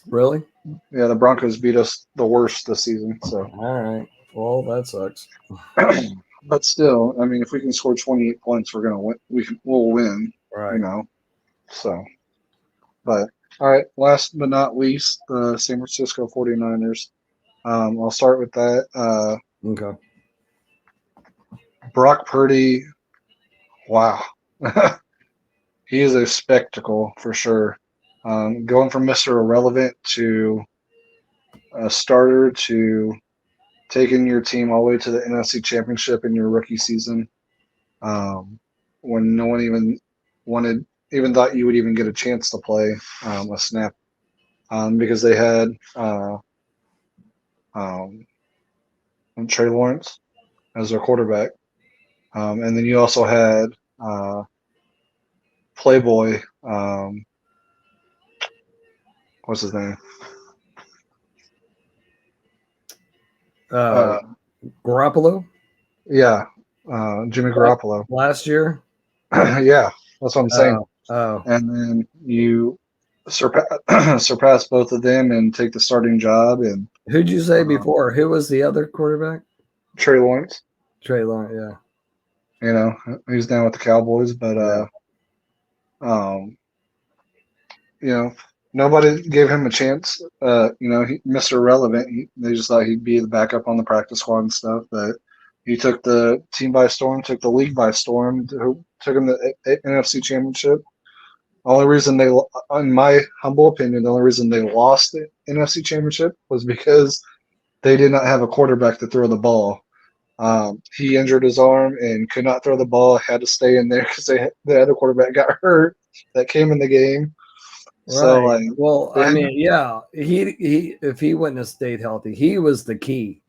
Really? Yeah, the Broncos beat us the worst this season. So all right. Well, that sucks. But still, I mean, if we can score 28 points, we're gonna win. We'll win. Right. So, but all right. Last but not least, the San Francisco 49ers. I'll start with that. Okay. Brock Purdy. Wow. He is a spectacle for sure. Going from Mr. Irrelevant to a starter to taking your team all the way to the NFC Championship in your rookie season, when no one even thought you would even get a chance to play a snap, because they had Trey Lawrence as their quarterback, and then you also had Playboy. What's his name? Garoppolo? Yeah, Jimmy Garoppolo. Last year? Yeah, that's what I'm saying. Oh. And then you surpass both of them and take the starting job. And who'd you say before? Who was the other quarterback? Trey Lawrence. Trey Lawrence, yeah. He's now with the Cowboys, but nobody gave him a chance. Mr. Irrelevant. They just thought he'd be the backup on the practice squad and stuff. But he took the team by storm, took the league by storm, took him to the NFC Championship. Only reason in my humble opinion, the only reason they lost the NFC Championship was because they did not have a quarterback to throw the ball. He injured his arm and could not throw the ball. Had to stay in there because the other quarterback got hurt that came in the game. Right. So, I mean, yeah, he if he wouldn't have stayed healthy, he was the key.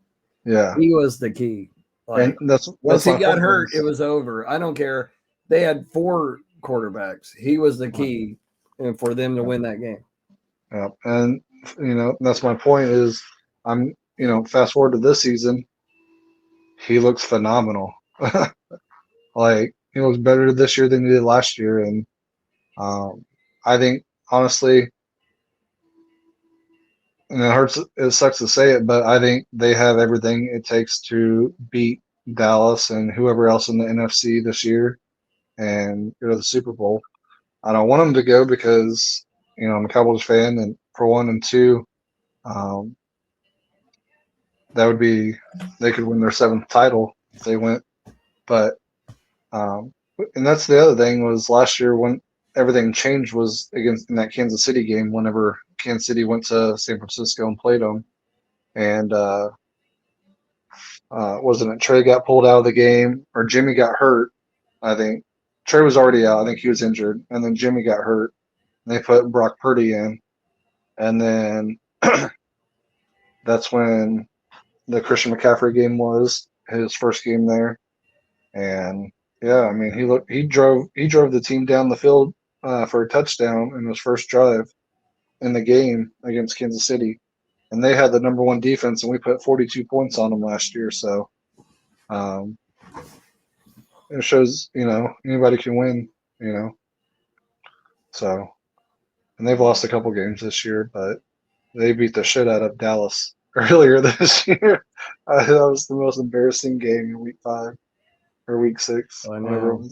Yeah, he was the key. And once he got hurt, it was over. I don't care. They had 4 quarterbacks. He was the key, and for them to win that game. Yeah, and that's my point. Is I'm fast forward to this season, he looks phenomenal. Like he looks better this year than he did last year, and I think honestly, and it hurts. It sucks to say it, but I think they have everything it takes to beat Dallas and whoever else in the NFC this year and go to the Super Bowl. I don't want them to go because I'm a Cowboys fan, and for one and two, um, that would be they could win their 7th title if they went. But and that's the other thing was last year when everything changed was against in that Kansas City game. Whenever Kansas City went to San Francisco and played them, and wasn't it Trey got pulled out of the game or Jimmy got hurt? I think Trey was already out. I think he was injured, and then Jimmy got hurt. And they put Brock Purdy in, and then that's when the Christian McCaffrey game was his first game there, and yeah, I mean he drove the team down the field for a touchdown in his first drive in the game against Kansas City, and they had the number 1 defense, and we put 42 points on them last year. So it shows anybody can win. So, and they've lost a couple games this year, but they beat the shit out of Dallas earlier this year. That was the most embarrassing game in week 5 or week 6. I know.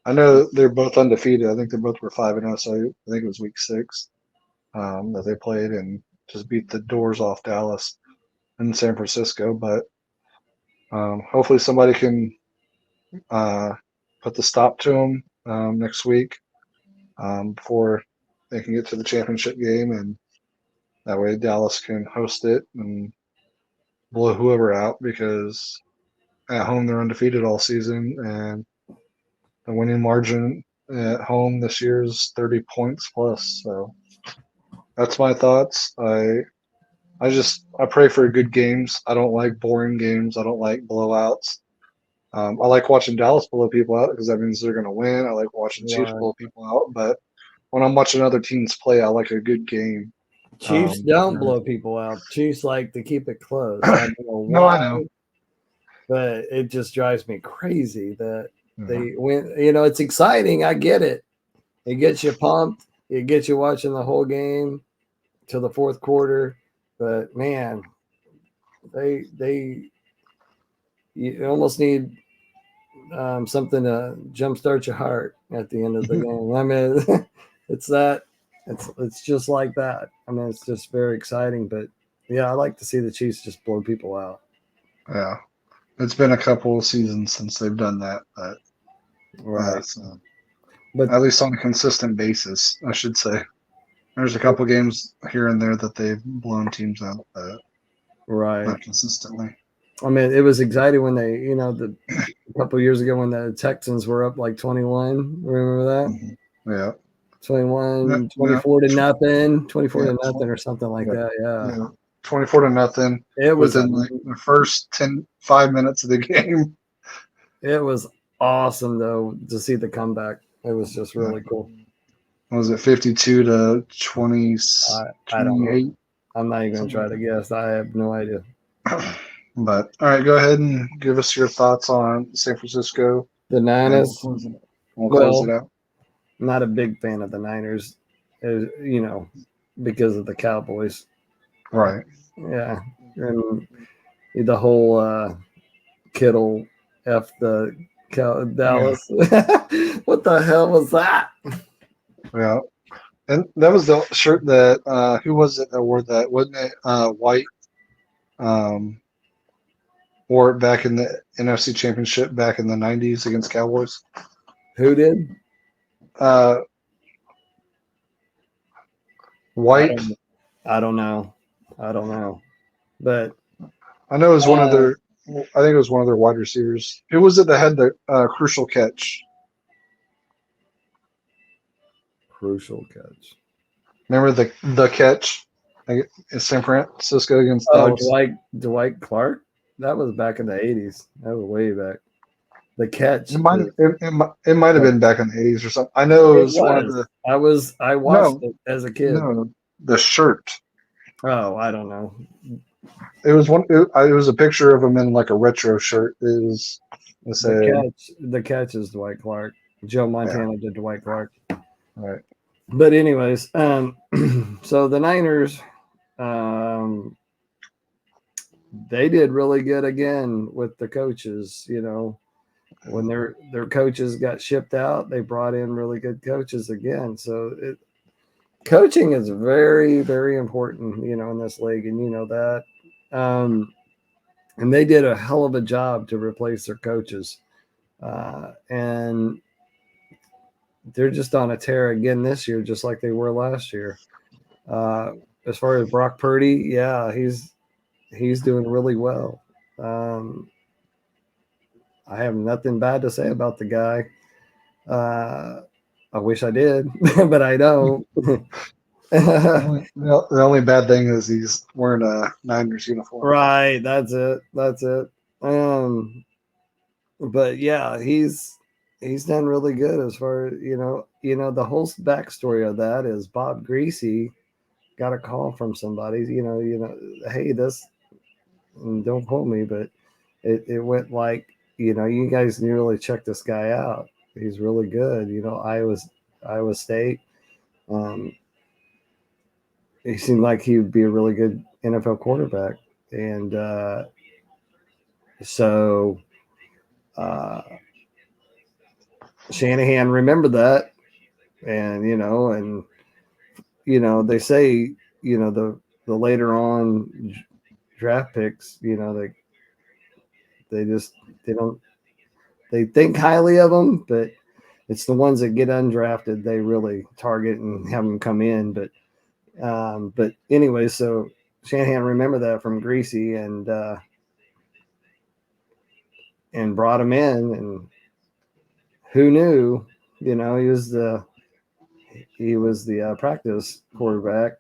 I know they're both undefeated. I think they both were 5-0. So I think it was week 6 that they played and just beat the doors off Dallas in San Francisco. But hopefully somebody can put the stop to them next week before they can get to the championship game, and that way Dallas can host it and blow whoever out, because at home they're undefeated all season, and the winning margin at home this year is 30 points plus. So that's my thoughts. I pray for good games. I don't like boring games. I don't like blowouts. I like watching Dallas blow people out because that means they're going to win. I like watching Chiefs blow people out, but when I'm watching other teams play, I like a good game. Chiefs don't blow people out. Chiefs like to keep it close. I don't know why, no, I know, but it just drives me crazy that they win. It's exciting. I get it. It gets you pumped. It gets you watching the whole game to the 4th quarter. But man, you almost need something to jumpstart your heart at the end of the game. I mean, it's just like that. I mean, it's just very exciting. But yeah, I like to see the Chiefs just blow people out. Yeah, it's been a couple of seasons since they've done that, but right. But at least on a consistent basis, I should say. There's a couple games here and there that they've blown teams out, but not consistently. I mean, it was exciting when they, a couple of years ago when the Texans were up like 21. Remember that? Mm-hmm. Yeah. 21, 24 to nothing, 24 to nothing or something like that. Yeah. 24 to nothing. It was within like the first 5 minutes of the game. It was awesome though to see the comeback. It was just really cool. Was it 52 to 20? I don't know. I'm not even going to try to guess. I have no idea. But all right, go ahead and give us your thoughts on San Francisco. The Niners. We'll close it out. I'm not a big fan of the Niners, because of the Cowboys. Right. Yeah. And the whole Kittle F the Dallas. Yeah. What the hell was that? Yeah. And that was the shirt that who was it that wore that? Wasn't it White? Wore it back in the NFC Championship back in the 90s against Cowboys. Who did? White. I don't know. But I know it was one of their. I think it was one of their wide receivers. Who was it that had the crucial catch? Crucial catch. Remember the catch in San Francisco against Dallas? Dwight Clark. That was back in the 80s. That was way back. The catch. It might have been back in the 80s or something. I know it was one of the. I watched it as a kid. No, the shirt. Oh, I don't know. It was one. It was a picture of him in like a retro shirt. It was. The catch is Dwight Clark. Joe Montana did Dwight Clark. Right. But anyways, so the Niners, They did really good again with the coaches. When their coaches got shipped out, they brought in really good coaches again. So coaching is very, very important, in this league, and that. And they did a hell of a job to replace their coaches, and they're just on a tear again this year, just like they were last year. As far as Brock Purdy, yeah, he's doing really well. I have nothing bad to say about the guy. I wish I did, but I don't. The only bad thing is he's wearing a Niners uniform. Right, that's it. But yeah, he's done really good as far as the whole backstory of that is Bob Greasy got a call from somebody, hey, this, and don't quote me, but it went like, you guys need to really check this guy out. He's really good. Iowa State. He seemed like he would be a really good NFL quarterback. And so Shanahan remembered that. And, they say, the later on draft picks, they think highly of them, but it's the ones that get undrafted they really target and have them come in. But anyway, so Shanahan remembered that from Greasy and brought him in, and who knew, he was the practice quarterback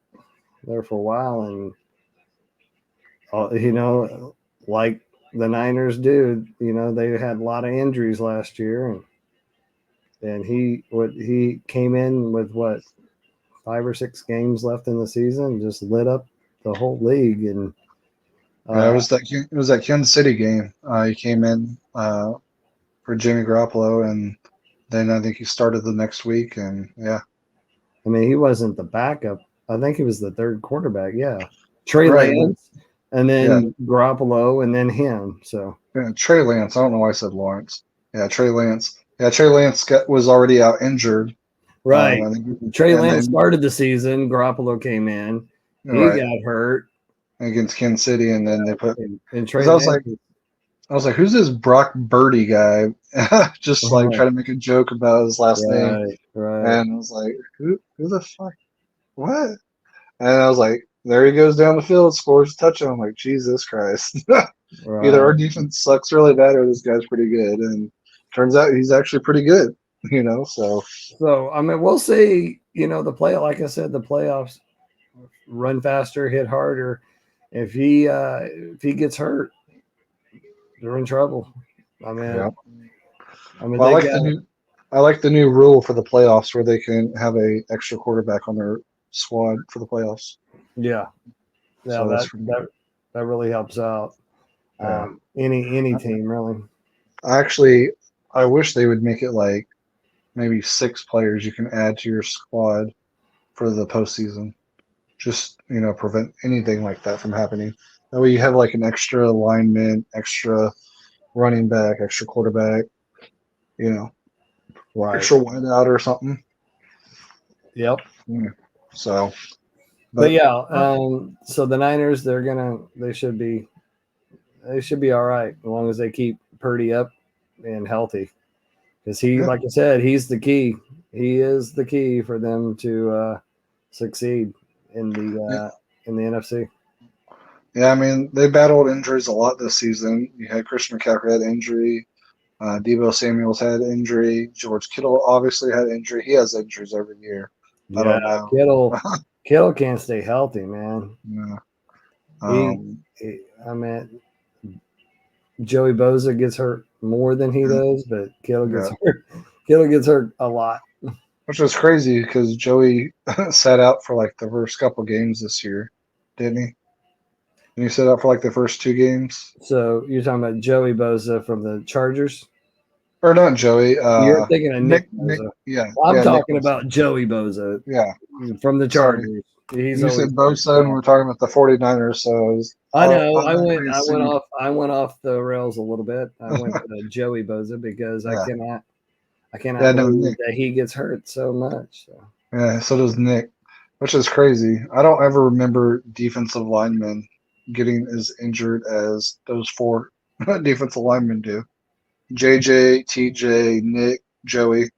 there for a while, and like the Niners do, they had a lot of injuries last year, and he came in with 5 or 6 games left in the season, just lit up the whole league. And it was that Kansas City game. He came in for Jimmy Garoppolo, and then I think he started the next week. And yeah, I mean, he wasn't the backup. I think he was the third quarterback. Yeah, Trey Lance, and then Garoppolo, and then him. So Trey Lance. I don't know why I said Lawrence. Yeah, Trey Lance. Yeah, Trey Lance was already out injured. Right. Trey Lance started the season. Garoppolo came in. He got hurt against Kansas City, and then they put. And Trey Lance, I was like, who's this Brock Birdie guy? Just like trying to make a joke about his last name. Right. And I was like, who the fuck? What? And I was like, there he goes down the field, scores a touchdown. I'm like, Jesus Christ. Either our defense sucks really bad or this guy's pretty good. And turns out he's actually pretty good, so I mean, we'll see, like I said, the playoffs, run faster, hit harder. If he gets hurt, they're in trouble. I mean, well, I like the new rule for the playoffs where they can have a extra quarterback on their squad for the playoffs. Yeah, so that really helps out. Any team really. I wish they would make it like maybe 6 players you can add to your squad for the postseason. Just prevent anything like that from happening. That way you have like an extra lineman, extra running back, extra quarterback, extra wideout or something. Yep. Yeah. So, but yeah, so the Niners, they should be all right as long as they keep Purdy up and healthy, because like I said, he's the key. He is the key for them to succeed in the NFC. Yeah, I mean, they battled injuries a lot this season. You had Christian McCaffrey had injury. Deebo Samuel's had injury. George Kittle obviously had injury. He has injuries every year. Yeah, I don't know. Kittle can't stay healthy, man. Yeah. I mean, Joey Bosa gets hurt more than he does, but Kittle gets hurt. Kittle gets hurt a lot. Which was crazy because Joey sat out for like the first couple games this year, didn't he? And he sat out for like the first 2 games. So you're talking about Joey Bosa from the Chargers? Or not Joey. You're thinking of Nick Bosa. Yeah. Well, I'm talking about Joey Bosa. Yeah. From the Chargers. He's You always said Bosa, and we're talking about the 49ers. So I know I went off the rails a little bit. I went to Joey Bosa because I cannot believe that he gets hurt so much. So. Yeah, so does Nick, which is crazy. I don't ever remember defensive linemen getting as injured as those 4 defensive linemen do. JJ, TJ, Nick, Joey.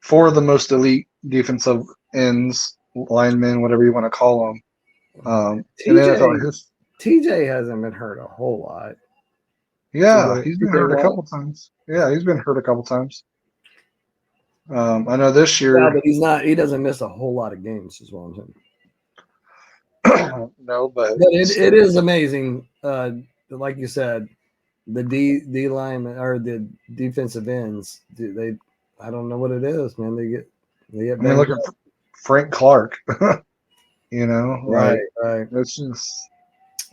4 of the most elite defensive ends, linemen, whatever you want to call them. In NFL history. TJ hasn't been hurt a whole lot. Yeah, he's been hurt a couple times. Yeah, he's been hurt a couple times. I know this year. Yeah, but he's not. He doesn't miss a whole lot of games, is what I'm saying. No, but it is amazing. Like you said, the D linemen or the defensive ends. I don't know what it is, man. They get. I mean, look at Frank Clark. You know, right. It's just.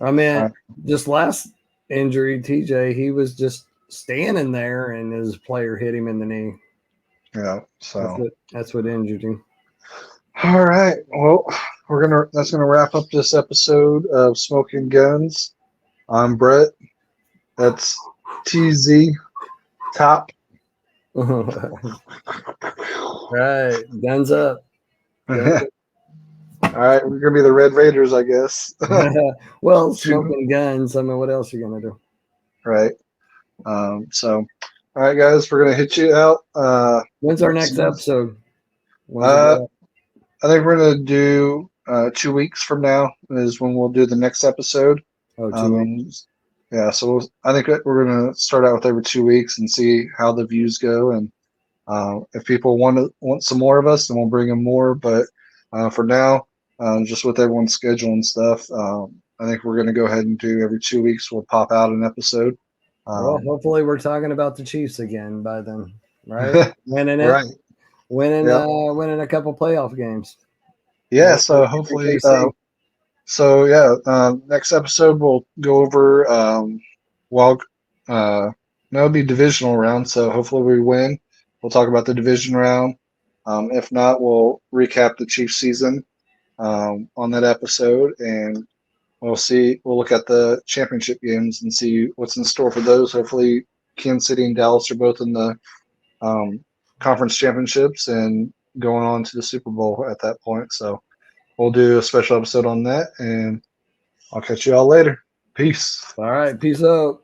I mean, just last injury, TJ, he was just standing there, and his player hit him in the knee. Yeah, so that's what injured him. All right, well, that's gonna wrap up this episode of Smoking Guns. I'm Brett. That's TZ Topz. Right, guns up. All right, we're gonna be the Red Raiders, I guess. Well, smoking guns. I mean, what else are you gonna do? Right. So, all right, guys, we're gonna hit you out. When's our next episode? I think we're gonna do 2 weeks from now is when we'll do the next episode. Oh, 2 weeks. Yeah, so I think we're gonna start out with every 2 weeks and see how the views go, and if people want some more of us, then we'll bring them more. But for now, just with everyone's schedule and stuff, I think we're gonna go ahead and do every 2 weeks. We'll pop out an episode. Well, hopefully we're talking about the Chiefs again by then, right? Winning it, right? Winning a couple playoff games. Yeah, so hopefully. Next episode we'll go over it'll be divisional round. So hopefully we win. We'll talk about the division round. If not, we'll recap the Chiefs season on that episode, and we'll look at the championship games and see what's in store for those. Hopefully, Kansas City and Dallas are both in the conference championships and going on to the Super Bowl at that point. So we'll do a special episode on that, and I'll catch you all later. Peace. All right. Peace out.